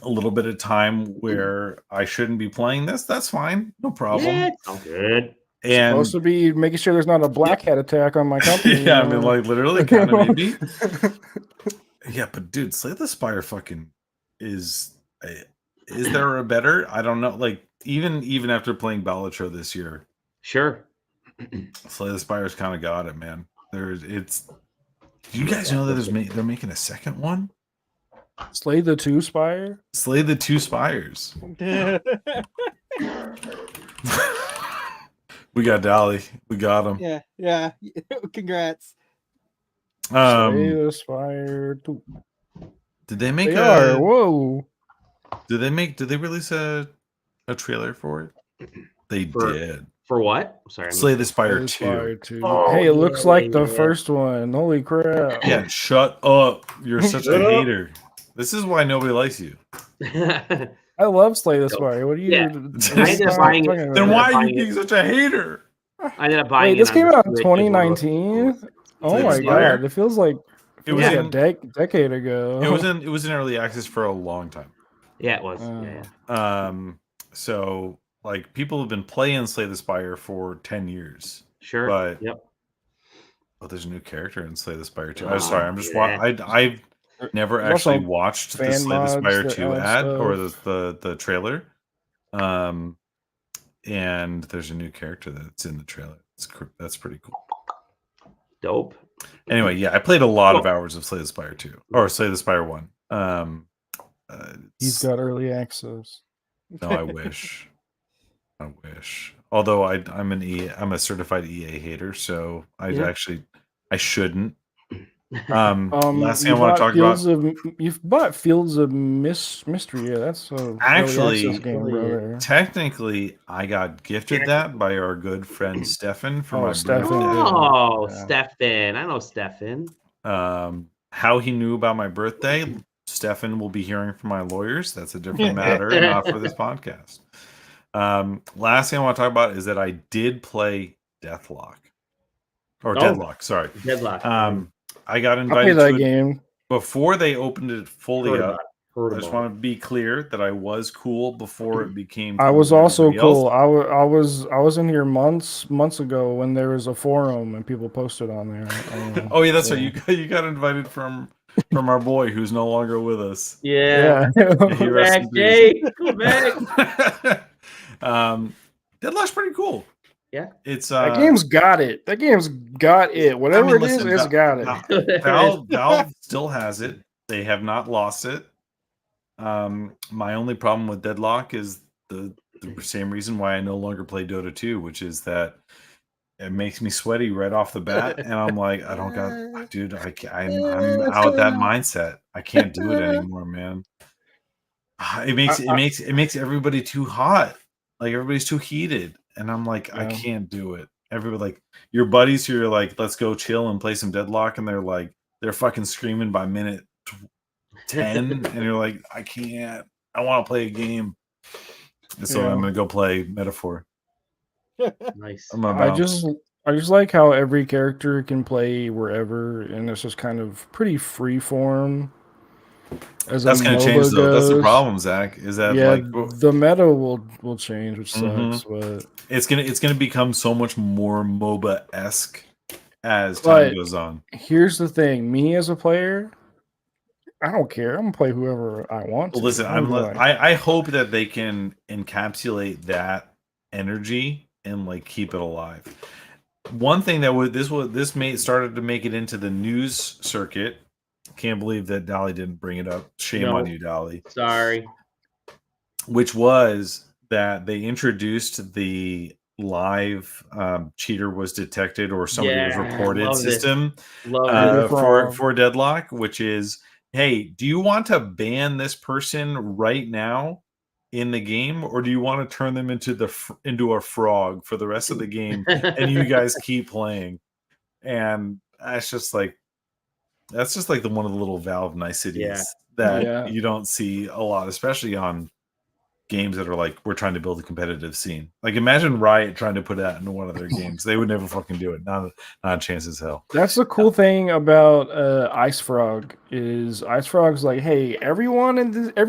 a little bit of time where I shouldn't be playing this. That's fine, no problem. Yeah, it's good. And supposed to be making sure there's not a black hat attack on my company. Yeah, I mean, like literally, kind of maybe. Yeah, but dude, Slay the Spire fucking is there a better? I don't know. Like even after playing Balatro this year, sure, Slay the Spire's kind of got it, man. Do you guys know that they're making a second one? Slay the Two Spire? Slay the Two Spires. We got Dolly. We got him. Yeah. Congrats. Slay the Spire 2. Did they make whoa. Did they release a trailer for it? They did. For what? Sorry. Slay the Spire 2. Oh, hey, it looks like the first one. Holy crap. Yeah, shut up. You're such a hater. This is why nobody likes you. I love Slay the Spire. What are you? Yeah. I ended up buying it. Then why are you being such a hater? I ended up buying it. This came out in 2019. Oh my god! It feels like a decade ago. It was in early access for a long time. Yeah, it was. So like people have been playing Slay the Spire for 10 years. Sure. But there's a new character in Slay the Spire 2. I'm sorry. I'm just I've never actually watched the Slay the Spire 2 ad or the trailer. And there's a new character that's in the trailer. That's pretty cool. Dope. Anyway, yeah, I played a lot of hours of Slay the Spire 2 or Slay the Spire 1. He's got early access. No, I wish. Although I'm a certified EA hater, so I shouldn't. Last thing I want to talk about. You've bought Fields of Mistria. That's actually game, brother. Technically, I got gifted that by our good friend Stefan for my birthday. Oh, Stefan! I know Stefan. How he knew about my birthday, Stefan will be hearing from my lawyers. That's a different matter, not for this podcast. Last thing I want to talk about is that I did play Deadlock. Sorry, Deadlock. I got invited to that game before they opened it fully up. I just want to be clear that I was cool before it became. I was also cool. I was in here months ago when there was a forum and people posted on there. Oh yeah, that's right. You got invited from our boy who's no longer with us. Yeah. Come back, Jay. Come back. Deadlock's pretty cool. Yeah, it's that game's got it. That game's got it. Whatever it is, it's got it. Valve still has it. They have not lost it. My only problem with Deadlock is the same reason why I no longer play Dota 2, which is that it makes me sweaty right off the bat, and I'm like, I don't got, dude. I'm out that mindset. I can't do it anymore, man. It makes everybody too hot. Like everybody's too heated. And I'm like, I can't do it. Everybody, like your buddies who are like, let's go chill and play some Deadlock, and they're fucking screaming by minute 10, and you're like, I can't. I want to play a game. And so I'm gonna go play Metaphor. Nice. I just like how every character can play wherever, and it's just kind of pretty free form. That's going to change though. That's the problem, Zach. Is that the meta will change, which sucks. But it's gonna become so much more MOBA-esque as time goes on. Here's the thing: me as a player, I don't care. I'm gonna play whoever I want. Well, listen, I hope that they can encapsulate that energy and like keep it alive. one thing that this made started to make it into the news circuit. Can't believe that Dolly didn't bring it up. Shame on you, Dolly. Sorry. Which was that they introduced the live cheater was detected or somebody was reported system for Deadlock, which is, hey, do you want to ban this person right now in the game, or do you want to turn them into a frog for the rest of the game and you guys keep playing? And that's just like the one of the little Valve niceties that you don't see a lot, especially on games that are like, we're trying to build a competitive scene. Like, imagine Riot trying to put that into one of their games. They would never fucking do it. Not a chance as hell. That's the cool thing about Ice Frog is Ice Frog's like, hey, every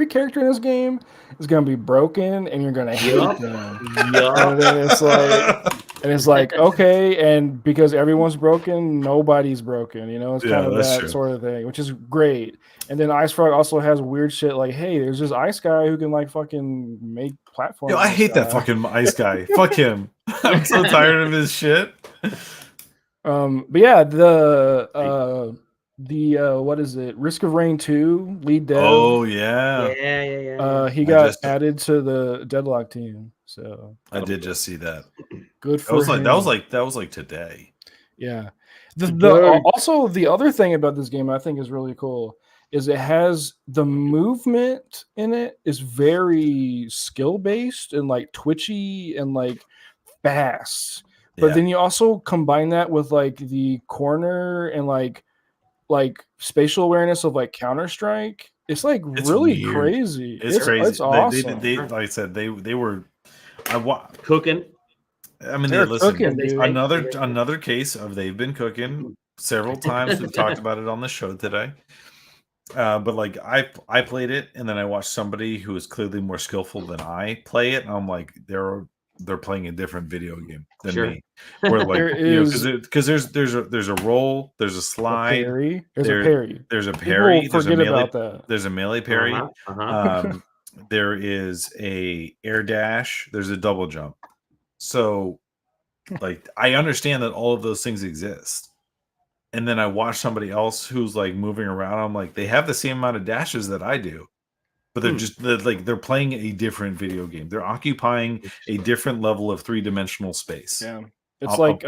character in this game is gonna be broken, and you're gonna hate them. And then it's like, okay, and because everyone's broken, nobody's broken. You know, it's kind of that sort of thing, which is great. And then Ice Frog also has weird shit like, hey, there's this ice guy who can like fucking make platforms. Yo, I hate that fucking ice guy. Fuck him. I'm so tired of his shit. But yeah, the what is it? Risk of Rain 2 lead dev. Oh yeah. He got added to the Deadlock team. So I did just see that. Good for him. That was like today. Yeah. Also the other thing about this game I think is really cool is it has the movement in it is very skill based and like twitchy and like fast. But then you also combine that with like the corner and like spatial awareness of like Counter-Strike. It's like really crazy. It's crazy. It's awesome. They like I said, they were cooking. I mean, another case of they've been cooking several times. We've talked about it on the show today. But like I played it, and then I watched somebody who is clearly more skillful than I play it, and I'm like, they're playing a different video game than me. Where like because there's a roll, there's a slide, there's a parry, there's a parry, there's a melee, there's a melee parry, there is a air dash, there's a double jump. So like I understand that all of those things exist. And then I watch somebody else who's like moving around. I'm like, they have the same amount of dashes that I do, but they're playing a different video game. They're occupying a different level of 3-dimensional space. Yeah, it's like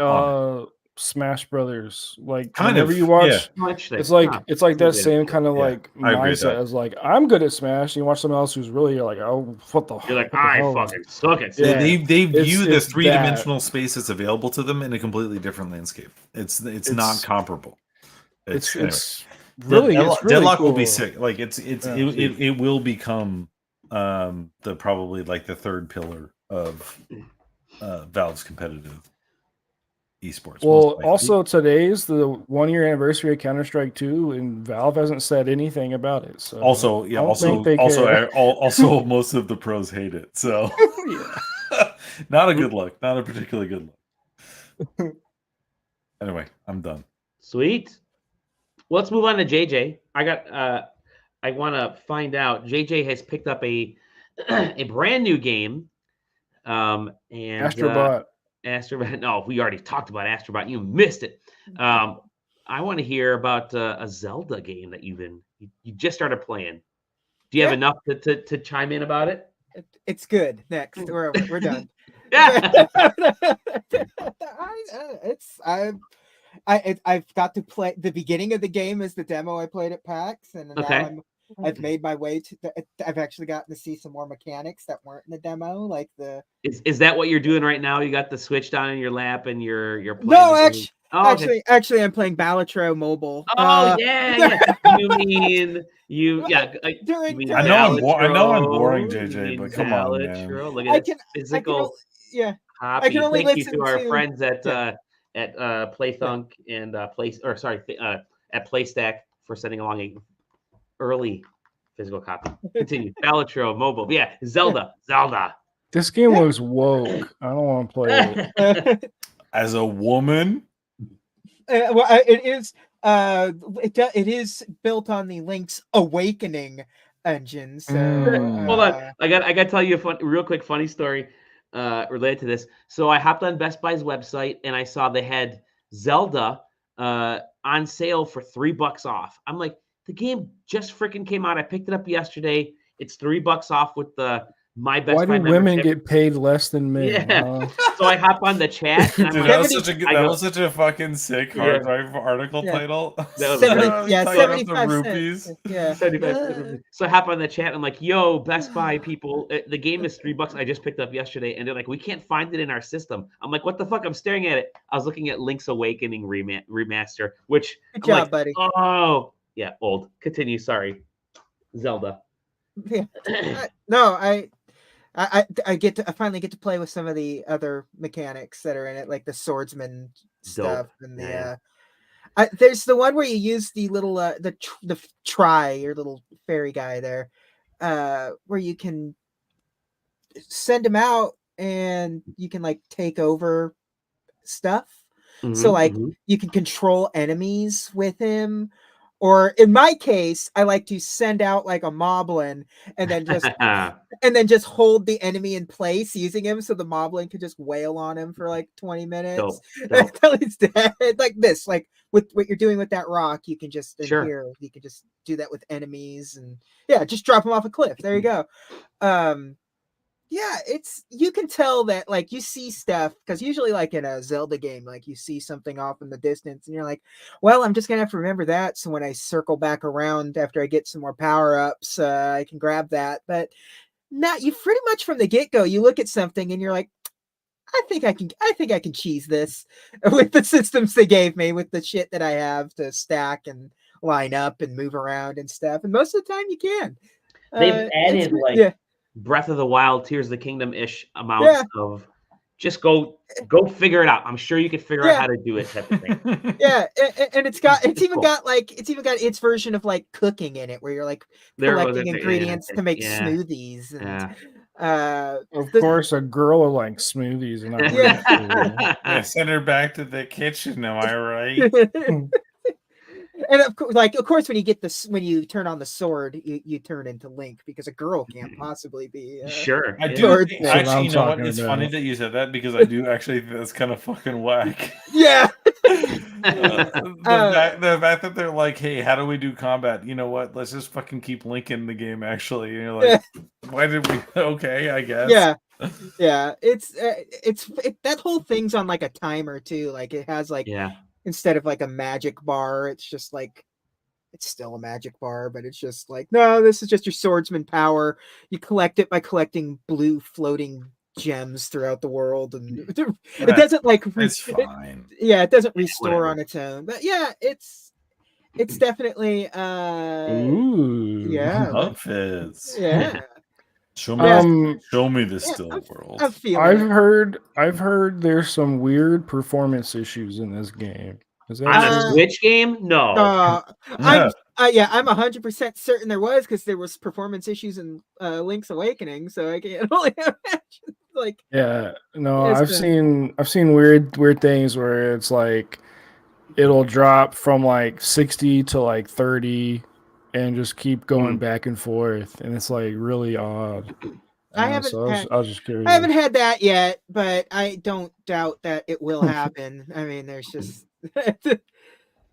Smash Brothers. Like whenever you watch, it's like that same kind of like mindset as like I'm good at Smash. And you watch someone else who's really like, oh, what the? You're like, I fucking suck at. Yeah. They view the 3-dimensional space that's available to them in a completely different landscape. It's not comparable. It's really Deadlock cool. will be sick. Like it will become probably like the third pillar of Valve's competitive esports. Well, also today's the 1-year anniversary of Counter-Strike 2, and Valve hasn't said anything about it. So also most of the pros hate it. So not a good look. Not a particularly good look. Anyway, I'm done. Sweet. Let's move on to JJ. I want to find out. JJ has picked up a brand new game. And Astrobot. Astrobot. No, we already talked about Astrobot. You missed it. I want to hear about a Zelda game that you just started playing. Do you have enough to chime in about it? It's good. Next, we're done. Yeah. I've got to play the beginning of the game is the demo I played at PAX, and now I've made my way to. I've actually gotten to see some more mechanics that weren't in the demo, like the. Is that what you're doing right now? You got the Switch down in your lap, and you're playing. No, actually, I'm playing Balatro Mobile. Oh yeah. You mean you? Yeah. I know I'm boring, JJ, but come on, man. Look at physical. I can only Thank you to our friends at Playthunk and at PlayStack for sending along a early physical copy. Continue. Balatro Mobile. But yeah, Zelda. This game looks woke. I don't want to play it. As a woman, it is. It is built on the Link's Awakening engine. So hold on, I got to tell you a real quick funny story. related to this. So I hopped on Best Buy's website and I saw they had Zelda on sale for $3 off. I'm like, the game just freaking came out. I picked it up yesterday. It's $3 off with the My Best Buy membership. Why do women get paid less than men? Yeah. So I hop on the chat. And I'm Dude, like, that was such a fucking sick hard drive article title. That was 75 rupees. Cents. Yeah. 75. So I hop on the chat. And I'm like, yo, Best Buy people, the game is $3. I just picked up yesterday. And they're like, we can't find it in our system. I'm like, what the fuck? I'm staring at it. I was looking at Link's Awakening remaster, which Good job, buddy. Oh, yeah, old. Continue. Sorry. Zelda. Yeah. No, I finally get to play with some of the other mechanics that are in it, like the swordsman stuff and the there's the one where you use the little the try, your little fairy guy there, where you can send him out and you can like take over stuff. So like you can control enemies with him. Or in my case, I like to send out like a moblin and then just hold the enemy in place using him so the moblin can just wail on him for like 20 minutes until he's dead. Like this, like with what you're doing with that rock, you can just here you can just do that with enemies and just drop them off a cliff. There you go. Yeah, you can tell that like you see stuff because usually like in a Zelda game, like you see something off in the distance and you're like, well, I'm just gonna have to remember that. So when I circle back around after I get some more power-ups, I can grab that. But not you pretty much from the get-go, you look at something and you're like, I think I can cheese this with the systems they gave me, with the shit that I have to stack and line up and move around and stuff. And most of the time you can. They've added Breath of the Wild, Tears of the Kingdom-ish amounts of just go figure it out. I'm sure you could figure out how to do it type of thing. And it's even got its version of like cooking in it, where you're like collecting ingredients to make smoothies. And, of course, a girl will like smoothies, and send her back to the kitchen. Am I right? And of course, when you turn on the sword, you turn into Link, because a girl can't possibly be. Sure, I do. Actually, you know what? It's funny that you said that, because I do actually think that's kind of fucking whack. Yeah. The fact that they're like, hey, how do we do combat? You know what? Let's just fucking keep Link in the game. Actually, and you're like, why did we? Okay, I guess. Yeah. It's that whole thing's on like a timer too. Like it has like instead of like a magic bar, it's just like, it's still a magic bar, but it's just like, no, this is just your swordsman power. You collect it by collecting blue floating gems throughout the world, and it doesn't like it's fine. It doesn't restore on its own. But it's definitely outfits. Show me the still world. I've heard there's some weird performance issues in this game. Is that on a Switch game? No. I'm 100% certain there was, because there was performance issues in Link's Awakening, so I can't only imagine. Like, I've seen weird things where it's like it'll drop from like 60 to like 30. And just keep going back and forth, and it's like really odd. I was just curious. I haven't had that yet, but I don't doubt that it will happen. I mean, there's just,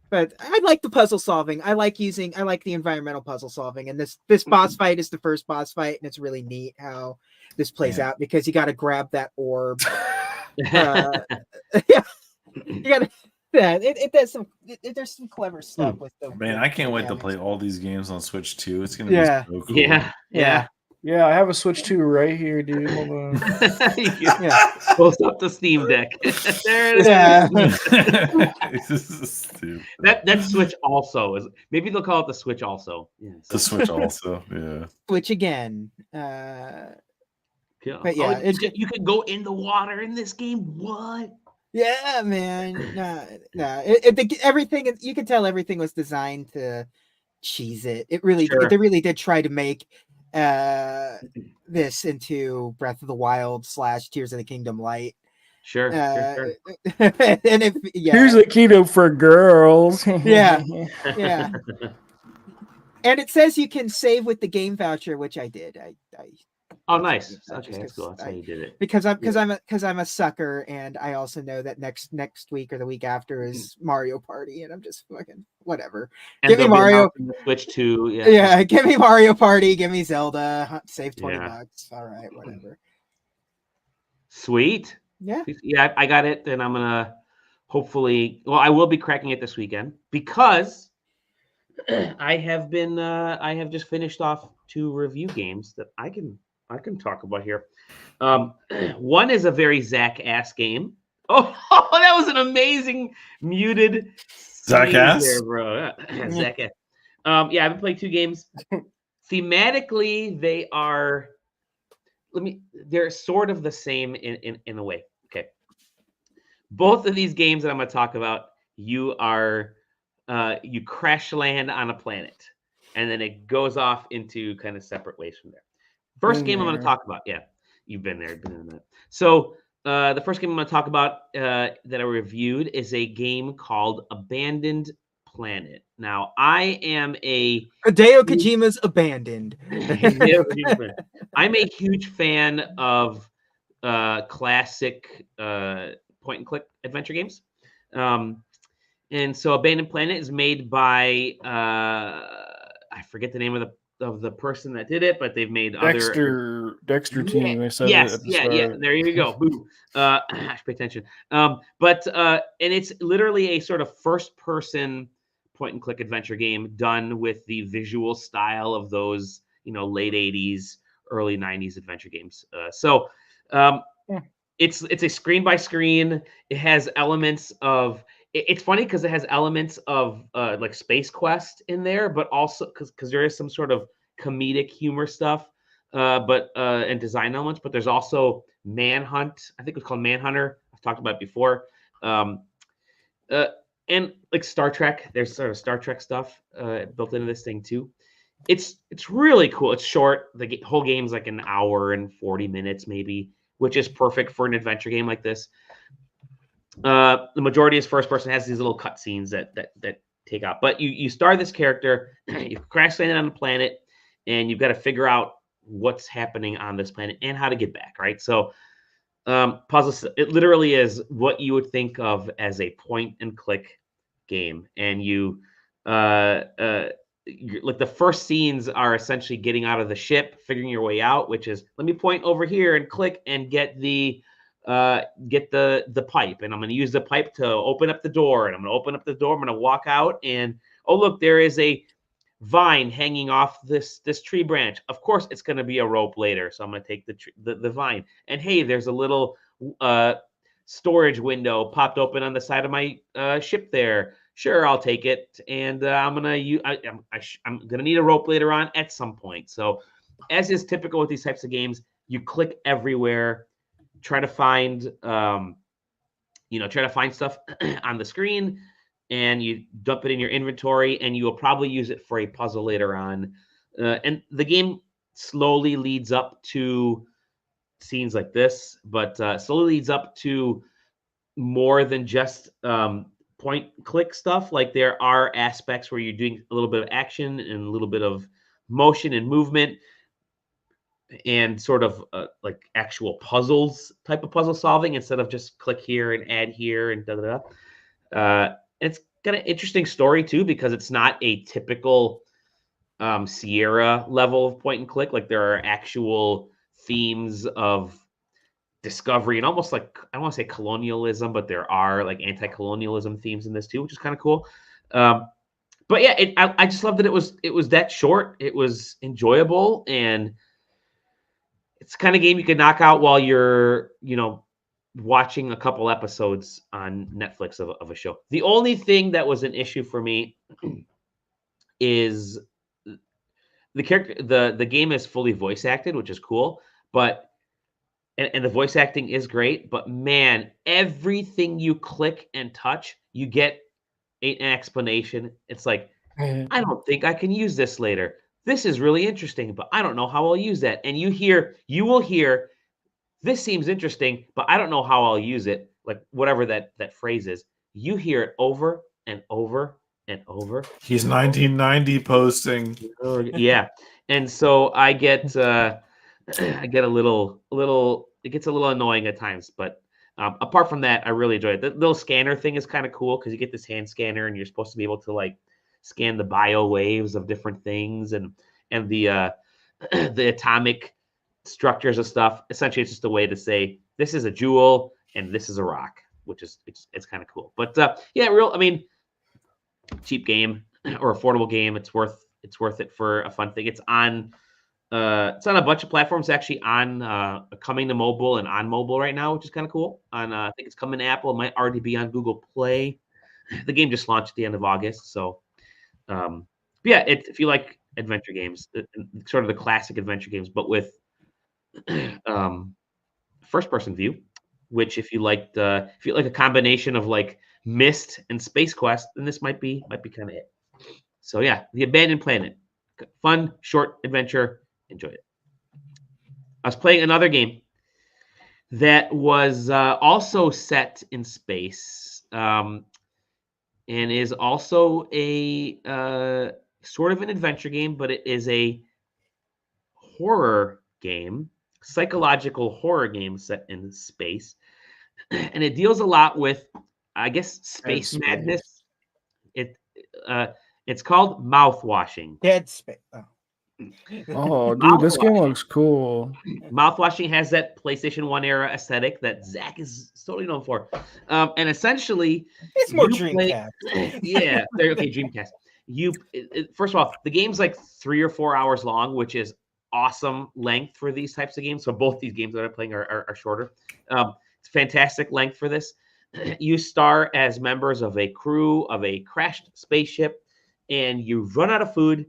but I like the puzzle solving. I like the environmental puzzle solving, and this boss fight is the first boss fight, and it's really neat how this plays out, because you got to grab that orb. You got to. Yeah, it does there's some clever stuff with them. Man, I can't wait to play all these games on Switch 2. It's gonna be so cool. Yeah, I have a Switch 2 right here, dude. Hold on. Post up the Steam Deck. There it is. This is stupid. That Switch also is. Maybe they'll call it the Switch also. The Switch also, yeah. Switch again. But you could go in the water in this game. What? Yeah, man. Everything, you can tell everything was designed to cheese it. They really did try to make this into Breath of the Wild / Tears of the Kingdom Light. Sure. And Here's the Kingdom for girls. Yeah. And it says you can save with the game voucher, which I did. Oh, nice. Okay, that's cool. That's how you did it. Because I'm a sucker, and I also know that next week or the week after is Mario Party, and I'm just fucking whatever. And give me Mario. Switch 2. Yeah, give me Mario Party. Give me Zelda. Save $20. All right, whatever. Sweet. Yeah. Yeah, I got it, and I'm gonna hopefully. Well, I will be cracking it this weekend because I have just finished off 2 review games that I can talk about here. One is a very Zach-ass game. Oh, that was an amazing muted Zach-ass there, bro. Zach-ass. Yeah, I've been playing 2 games. Thematically, they're sort of the same in a way. Okay. Both of these games that I'm going to talk about, you crash land on a planet, and then it goes off into kind of separate ways from there. First game I'm going to talk about, you've been there, been in that. So the first game I'm going to talk about that I reviewed is a game called Abandoned Planet. Now, I am Hideo Kojima's Abandoned. I'm a huge fan of classic point-and-click adventure games. And so Abandoned Planet is made by I forget the name of the person that did it, but they've made Dexter team. They said yes, yeah. There you go. Boo. I should pay attention. But and it's literally a sort of first-person point-and-click adventure game done with the visual style of those, late 80s, early 90s adventure games. It's a screen by screen. It has elements of. It's funny because it has elements of like Space Quest in there, but also because there is some sort of comedic humor stuff, and design elements. But there's also Manhunt. I think it was called Manhunter. I've talked about it before. And like Star Trek, there's sort of Star Trek stuff built into this thing too. It's really cool. It's short. The whole game's like an hour and 40 minutes maybe, which is perfect for an adventure game like this. The majority is first person, has these little cutscenes that take out. But you star this character, you crash landed on the planet, and you've got to figure out what's happening on this planet and how to get back, right? So puzzles, it literally is what you would think of as a point and click game. And you like the first scenes are essentially getting out of the ship, figuring your way out, which is let me point over here and click and get the pipe, and I'm going to use the pipe to open up the door, and I'm going to open up the door. I'm going to walk out, and oh look, there is a vine hanging off this tree branch. Of course, it's going to be a rope later, so I'm going to take the vine. And hey, there's a little storage window popped open on the side of my ship there. Sure, I'll take it, and I'm going to need a rope later on at some point. So, as is typical with these types of games, you click everywhere. Try to find stuff on the screen, and you dump it in your inventory, and you will probably use it for a puzzle later on. And the game slowly leads up to scenes like this, but slowly leads up to more than just point click stuff. Like there are aspects where you're doing a little bit of action and a little bit of motion and movement, and sort of like actual puzzles type of puzzle solving instead of just click here and add here and it's got an interesting story too, because it's not a typical Sierra level of point and click. Like there are actual themes of discovery and almost like, I don't want to say colonialism, but there are like anti-colonialism themes in this too, which is kind of cool. But yeah, I just love that it was that short. It was enjoyable, and it's the kind of game you can knock out while you're, watching a couple episodes on Netflix of a show. The only thing that was an issue for me is the character. The game is fully voice acted, which is cool, but and the voice acting is great. But man, everything you click and touch, you get an explanation. It's like, I don't think I can use this later. This is really interesting, but I don't know how I'll use that. And you will hear, this seems interesting, but I don't know how I'll use it. Like whatever that phrase is, you hear it over and over and over. He's 1990 posting. Yeah. And so I get, I get it gets a little annoying at times, but apart from that, I really enjoy it. The little scanner thing is kind of cool because you get this hand scanner and you're supposed to be able to like scan the bio waves of different things and the the atomic structures of stuff. Essentially, it's just a way to say this is a jewel and this is a rock, which is it's kind of cool. But I mean, cheap game or affordable game. It's worth it for a fun thing. It's on a bunch of platforms, actually on coming to mobile and on mobile right now, which is kind of cool. On I think it's coming to Apple. It might already be on Google Play. The game just launched at the end of August, so if you like adventure games, sort of the classic adventure games, but with first-person view, which if you like a combination of like Myst and Space Quest, then this might be kind of it. So yeah, The Abandoned Planet, fun short adventure. Enjoy it. I was playing another game that was also set in space and is also a sort of an adventure game, but it is a horror game, psychological horror game set in space. And it deals a lot with, I guess, space madness. It's called Mouthwashing. Dead Space. Oh, dude, this game looks cool. Mouthwashing has that PlayStation 1 era aesthetic that Zach is totally known for. And essentially, it's more Dreamcast. Yeah, okay, Dreamcast. First of all, the game's like 3 or 4 hours long, which is awesome length for these types of games. So both these games that I'm playing are shorter. It's fantastic length for this. You star as members of a crew of a crashed spaceship, and you run out of food.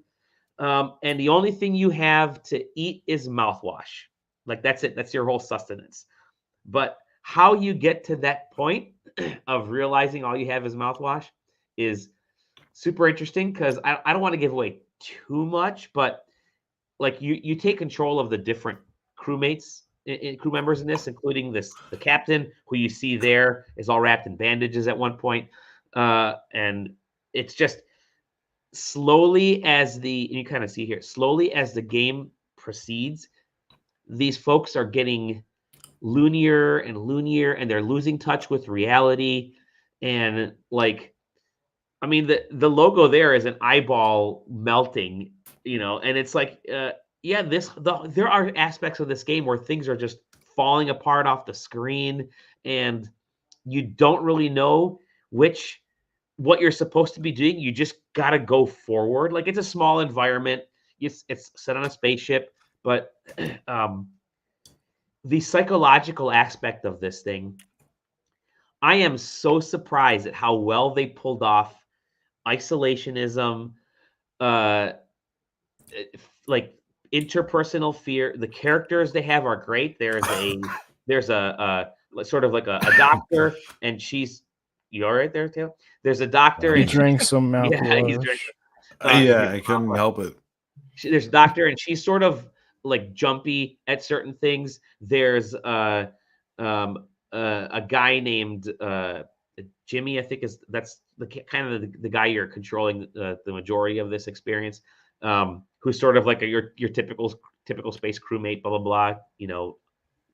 And the only thing you have to eat is mouthwash. Like that's it. That's your whole sustenance. But how you get to that point of realizing all you have is mouthwash is super interesting because I don't want to give away too much, but like you take control of the different crewmates, crew members in this, including the captain, who you see there is all wrapped in bandages at one point. And it's just slowly you kind of see here, slowly as the game proceeds, these folks are getting loonier and loonier, and they're losing touch with reality. And like, I mean, the logo there is an eyeball melting, and it's like, there are aspects of this game where things are just falling apart off the screen, and you don't really know what you're supposed to be doing. You just got to go forward. Like, it's a small environment. It's set on a spaceship, but the psychological aspect of this thing, I am so surprised at how well they pulled off isolationism, like interpersonal fear. The characters they have are great. There's a sort of like a doctor, and she's, you all right there, Taylor? There's a doctor. He drank some mouthwash. Yeah, he's drinking. I couldn't help it. There's a doctor, and she's sort of like jumpy at certain things. There's a guy named Jimmy, I think that's the kind of the guy you're controlling the majority of this experience, who's sort of like your typical space crewmate, blah blah blah,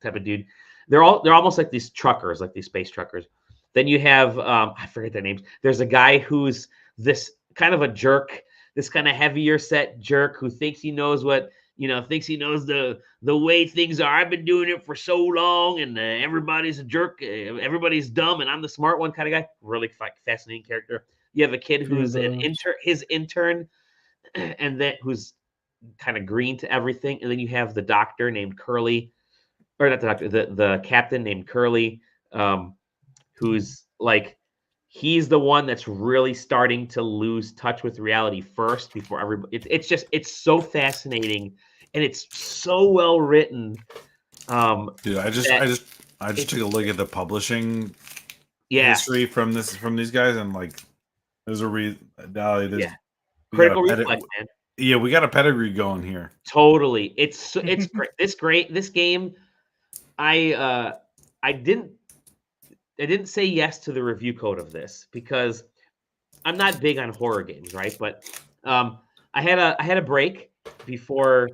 type of dude. They're almost like these truckers, like these space truckers. Then you have I forget their names. There's a guy who's this kind of a jerk, this kind of heavier set jerk who thinks he knows thinks he knows the way things are. I've been doing it for so long, and everybody's a jerk. Everybody's dumb, and I'm the smart one kind of guy. Really fascinating character. You have a kid who's his intern, and then who's kind of green to everything. And then you have the doctor named Curly, or not the doctor, the captain named Curly, who's like, he's the one that's really starting to lose touch with reality first before everybody. It's so fascinating, and it's so well written. Dude, I just took a look at the publishing history from these guys, and like, there's a critical reflex, man. Yeah, we got a pedigree going here. Totally, it's great. It's great. This game, I didn't say yes to the review code of this because I'm not big on horror games, right? But I had a break before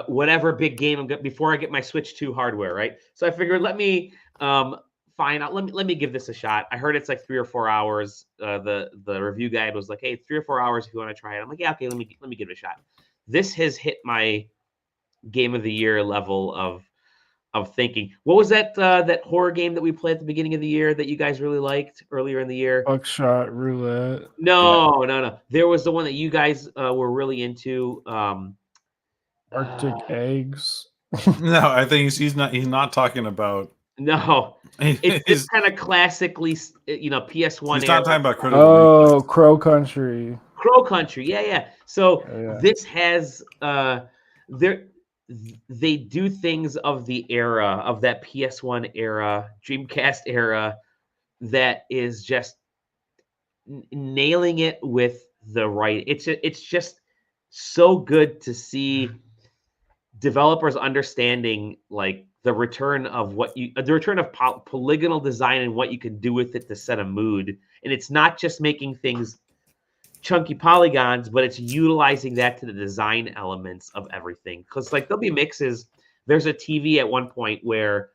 whatever big game before I get my Switch 2 hardware, right? So I figured, let me find out. Let me give this a shot. I heard it's like 3 or 4 hours. The review guide was like, hey, 3 or 4 hours if you want to try it. I'm like, yeah, okay, let me give it a shot. This has hit my game of the year level of thinking. What was that horror game that we played at the beginning of the year that you guys really liked earlier in the year? Buckshot Roulette. No. There was the one that you guys were really into. Arctic Eggs. No, I think he's not talking about. No, it's just kind of classically, PS1. He's not talking about Crow Country. Crow Country, yeah. So this has they do things of the era of that PS1 era, Dreamcast era, that is just nailing it with the right. It's just so good to see developers understanding like the return of polygonal design and what you can do with it to set a mood. And it's not just making things chunky polygons, but it's utilizing that to the design elements of everything. Because like there'll be mixes. There's a TV at one point where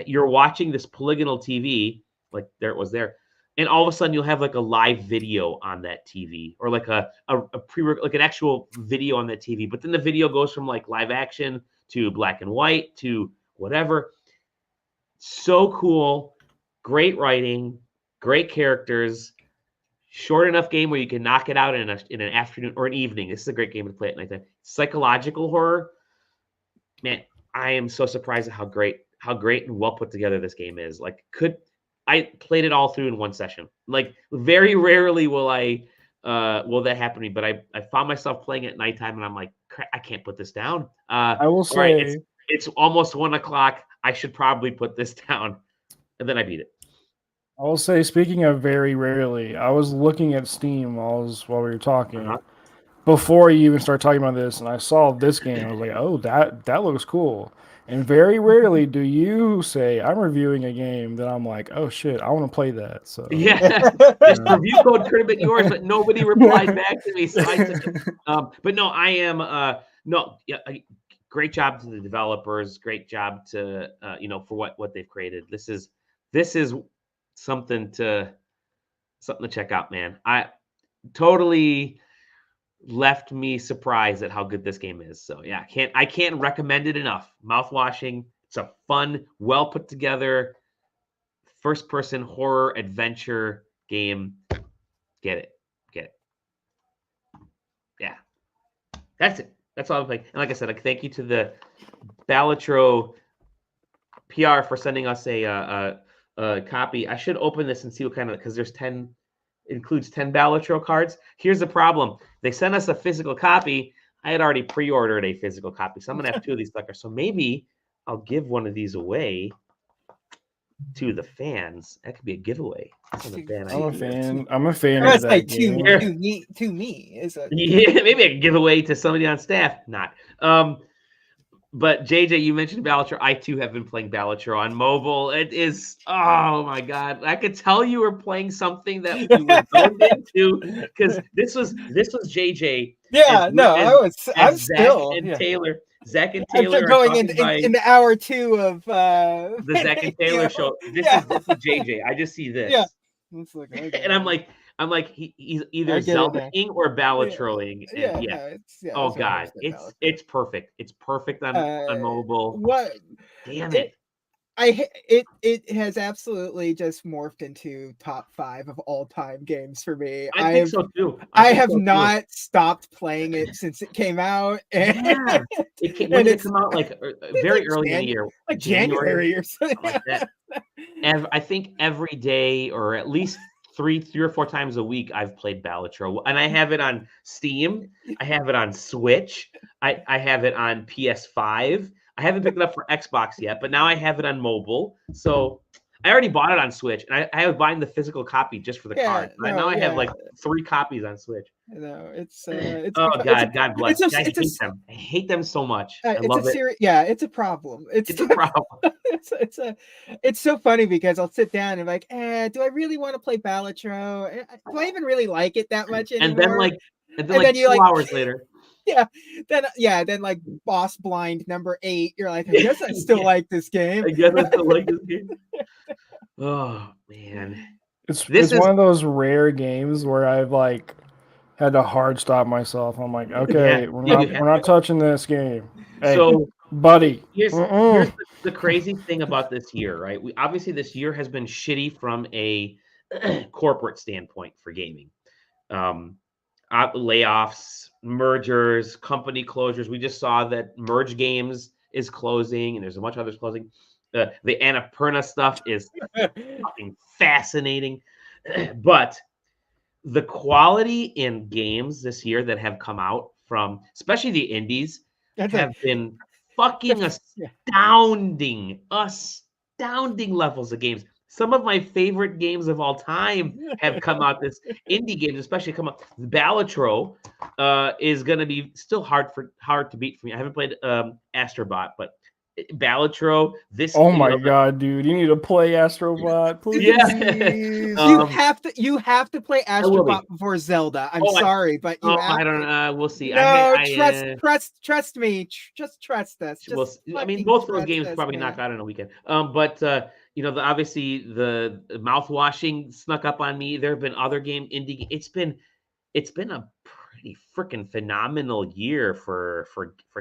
you're watching this polygonal TV, like there it was there, and all of a sudden you'll have like a live video on that TV, or like a like an actual video on that TV. But then the video goes from like live action to black and white to whatever. So cool, great writing, great characters, short enough game where you can knock it out in an afternoon or an evening. This is a great game to play at nighttime. Psychological horror, man, I am so surprised at how great and well put together this game is. Like, I played it all through in one session. Like, very rarely will that happen to me, but I found myself playing it at nighttime, and I'm like, I can't put this down. I will say, right, it's almost 1:00. I should probably put this down, and then I beat it. I will say, speaking of very rarely, I was looking at Steam while we were talking before you even start talking about this, and I saw this game. I was like, oh, that looks cool. And very rarely do you say, I'm reviewing a game that I'm like, oh shit, I want to play that. So this review code could have been yours, but nobody replied back to me. So but no, I am great job to the developers, great job to for what they've created. This is something to check out, man. I totally left me surprised at how good this game is. So yeah, I can't recommend it enough. Mouthwashing. It's a fun, well put together first person horror adventure game. Get it. Yeah. That's it. That's all I'm playing. And like I said, thank you to the Balatro PR for sending us a copy. I should open this and see what kind of, because there's 10, includes 10 Balatro cards. Here's the problem. They sent us a physical copy. I had already pre-ordered a physical copy, so I'm gonna have 2 of these suckers. So maybe I'll give one of these away to the fans. That could be a giveaway. That's not a bad idea. I'm a fan of that like game. to me is a yeah, maybe I can give away to somebody on staff. Not. But JJ, you mentioned Balatro. I too have been playing Balatro on mobile. It is, oh my god! I could tell you were playing something that you were going into, because this was JJ. Yeah, I'm still and Taylor. Zach and Taylor are going into hour 2 of the Zach and Taylor show. This is JJ. I just see this. Yeah. And I'm like he's either Zelda-ing or Ballatroing. Oh god, it's perfect. It's perfect on mobile. What? Damn it. It has absolutely just morphed into top 5 of all time games for me. I think so too. I have not stopped playing it since it came out. Yeah, when did it come out? Like very early in the year, like January or something like that. And I think every day, or at least three or 4 times a week, I've played Balatro, and I have it on Steam. I have it on Switch. I have it on PS5. I haven't picked it up for Xbox yet, but now I have it on mobile. So I already bought it on Switch, and I was buying the physical copy just for the card. Now I have like 3 copies on Switch. It's God bless. I hate them so much. I love it. It's a problem. It's a problem. It's so funny because I'll sit down and like, do I really want to play Balatro? Do I even really like it that much anymore? And then 2 hours later. Then like Boss Blind number 8, you're like, I guess I still like this game. I guess I still like this game. Oh man, it's one of those rare games where I've like had to hard stop myself. I'm like, okay, we're not touching this game. Hey, so, buddy, here's the crazy thing about this year, right? Obviously this year has been shitty from a corporate standpoint for gaming. Layoffs, mergers, company closures. We just saw that Merge Games is closing, and there's a bunch of others closing. The Annapurna stuff is fucking fascinating, but the quality in games this year that have come out from, especially the indies, have been fucking astounding levels of games. Some of my favorite games of all time have come out. This indie games, especially come out. Balatro is going to be still hard to beat for me. I haven't played Astrobot, but Balatro. Oh my god, dude! You need to play Astrobot, please. Yeah. you have to play Astrobot before Zelda. I'm sorry, but you have I don't know. We'll see. No, trust me. Just trust us. I mean, both of those games probably knock out in a weekend. But obviously the Mouthwashing snuck up on me. There have been other indie. It's been a pretty freaking phenomenal year for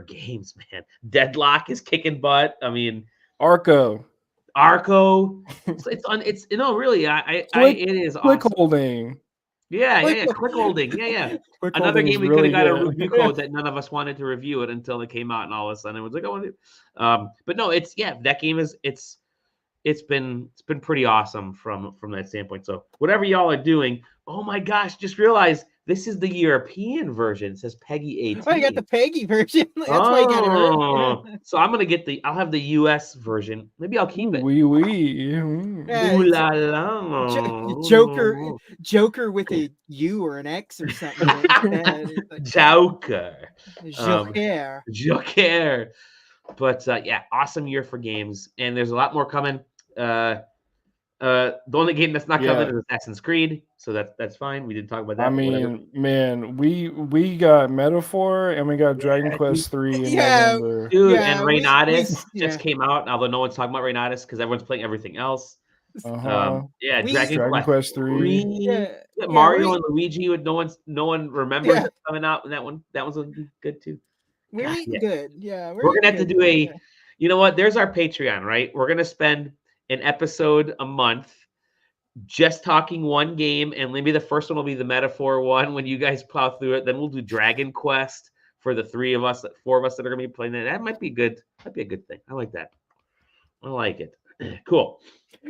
games, man. Deadlock is kicking butt. I mean, Arco. It's really it is click awesome. Holding. Yeah, click holding. Yeah. Another game we could have got a review code that none of us wanted to review it until it came out, and all of a sudden it was like, I want to. But no, that game is it's been pretty awesome from that standpoint. So whatever y'all are doing, oh my gosh, just realized this is the European version. It says Peggy 18. Oh, you got the Peggy version. That's why you got it. So I'm gonna I'll have the US version. Maybe I'll keep it. Ooh la la. Joker with a U or an X or something. Joker. Joker. But awesome year for games, and there's a lot more coming. The only game that's not coming is Assassin's Creed, so that's fine. We didn't talk about that. I mean, man, we got Metaphor and we got Dragon Quest 3 in November. Dude, and Reynardus just came out, although no one's talking about Reynardus because everyone's playing everything else. Dragon Quest 3. Mario and Luigi, no one remembers coming out, and that one's gonna be good too. We're eating good. Yeah, we're gonna have to do a. You know what? There's our Patreon, right? We're gonna spend an episode a month just talking one game, and maybe the first one will be the Metaphor one when you guys plow through it. Then we'll do Dragon Quest for the 4 of us that are gonna be playing that. That might be good. That'd be a good thing. I like that. I like it. Cool.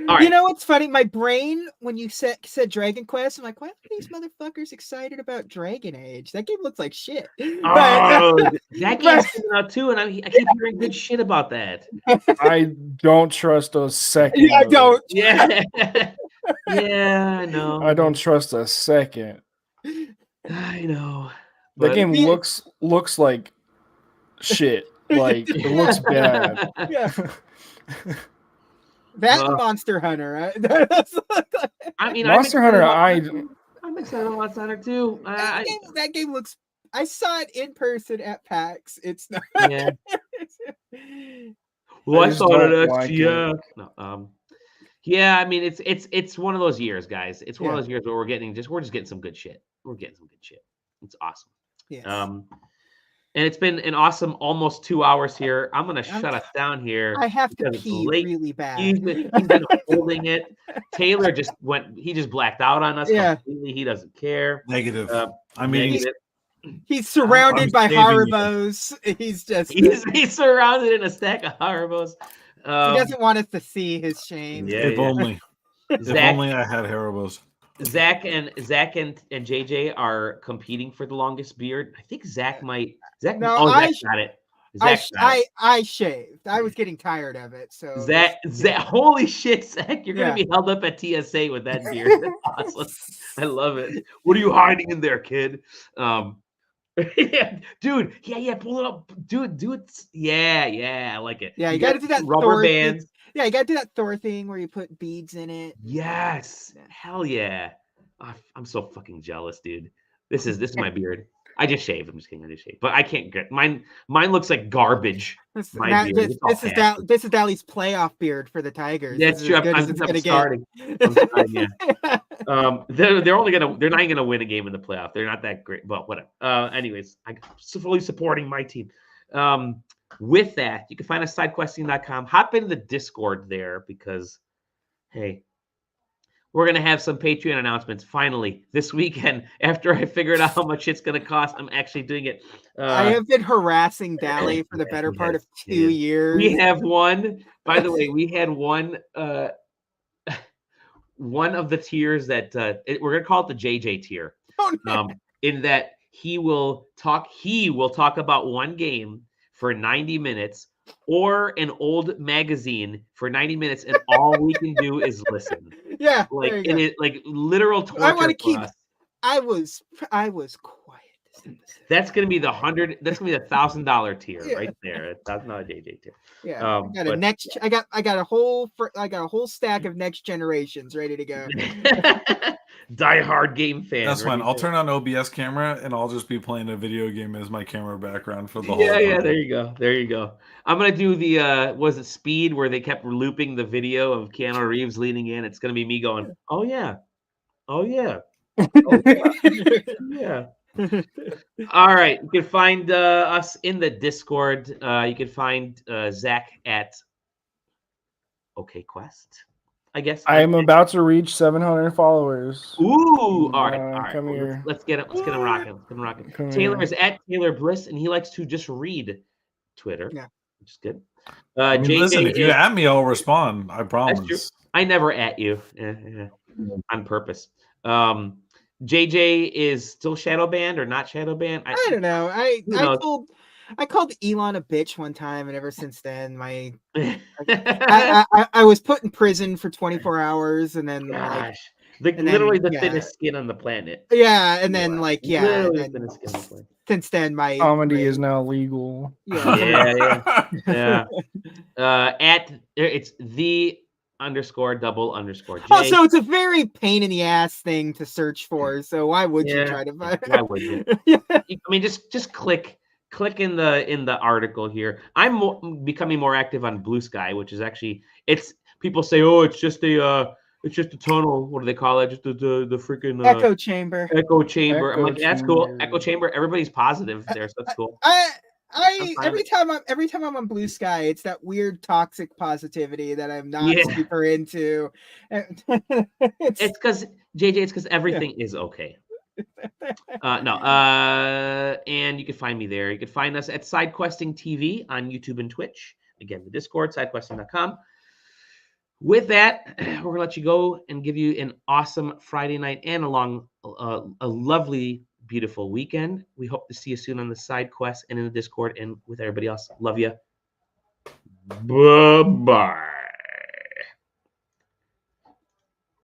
All right. You know what's funny? My brain, when you said Dragon Quest, I'm like, why are these motherfuckers excited about Dragon Age? That game looks like shit. That game's coming out too, and I keep hearing good shit about that. I don't trust a second. Yeah, I don't. Yeah. Yeah, I know. I don't trust a second. I know. That game looks like shit. Like, it looks bad. Yeah. That Monster Hunter, right? I mean, Monster Hunter. I'm excited about Monster Hunter too. That game looks. I saw it in person at PAX. It's not. Yeah. Well, I saw it at XGF. No, yeah. I mean, it's one of those years, guys. It's one of those years where we're just getting some good shit. We're getting some good shit. It's awesome. Yes. And it's been an awesome almost 2 hours here. I'm gonna shut us down here. I have to pee really bad. He's been holding it. Taylor just blacked out on us completely. He doesn't care. Negative. He's surrounded by Haribos. He's surrounded in a stack of Haribos. He doesn't want us to see his shame. If only I had Haribos. Zach and JJ are competing for the longest beard. I think Zach might. Zach got it. I shaved. I was getting tired of it. So Zach, holy shit, Zach, you're gonna be held up at TSA with that beard. That's awesome. I love it. What are you hiding in there, kid? Dude, pull it up, dude. Yeah, I like it. Yeah, you gotta do that rubber bands. Yeah, you gotta do that Thor thing where you put beads in it. Yes, hell yeah. I'm so fucking jealous, dude. This is my beard. I just shaved. I'm just kidding. I just shaved, but I can't get mine. Mine looks like garbage. This is Dali's playoff beard for the Tigers. That's true. I'm starting. Yeah. They're not gonna win a game in the playoff. They're not that great, but whatever. Anyways, I'm fully supporting my team. With that, you can find us sidequesting.com. Hop into the Discord there because, hey, we're going to have some Patreon announcements finally this weekend after I figured out how much it's going to cost. I'm actually doing it. I have been harassing Dali for the better part of 2 years. We have one. By the way, we had one of the tiers that we're going to call it the JJ tier. Oh, no. In that he will talk about one game for 90 minutes or an old magazine for 90 minutes, and all we can do is listen. Yeah, like in it, like literal torture. I want to keep. I was quiet. That's gonna be the $100. That's gonna be the $1,000 tier right there. That's not a JJ tier. Yeah, I got a whole stack of next generations ready to go. Die hard game fan. That's fine. I'll turn on OBS camera and I'll just be playing a video game as my camera background for the whole. Yeah. There you go. I'm gonna do the was it Speed where they kept looping the video of Keanu Reeves leaning in. It's gonna be me going, oh yeah. All right. You can find us in the Discord. You can find Zach at OKQuest. I guess I am about to reach 700 followers. Ooh, all right. Come here. Let's get him rocking. Taylor is at Taylor Bliss, and he likes to just read Twitter. Yeah, which is good. Listen, if you at me, I'll respond. I promise. That's true. I never at you on purpose. JJ is still shadow banned or not shadow banned? I don't know. I called Elon a bitch one time, and ever since then, I was put in prison for 24 hours, and then literally the thinnest skin on the planet. Yeah, and then since then, my comedy is now legal. Yeah. It's the __J. Oh, so it's a very pain in the ass thing to search for. So why would you try to find? Why would you? I mean, just click in the article here. I'm becoming more active on Blue Sky, which is actually people say, oh, it's just a tunnel. What do they call it? Just the freaking echo chamber. I'm like, that's cool. Echo chamber. Everybody's positive there, so that's cool. Every time I'm on Blue Sky, it's that weird toxic positivity that I'm not super into. It's because JJ. It's because everything is okay. And you can find me there. You can find us at SideQuesting TV on YouTube and Twitch. Again, the Discord, sidequesting.com. With that, we're gonna let you go and give you an awesome Friday night and a lovely, beautiful weekend. We hope to see you soon on the SideQuest and in the Discord and with everybody else. Love you. Bye-bye.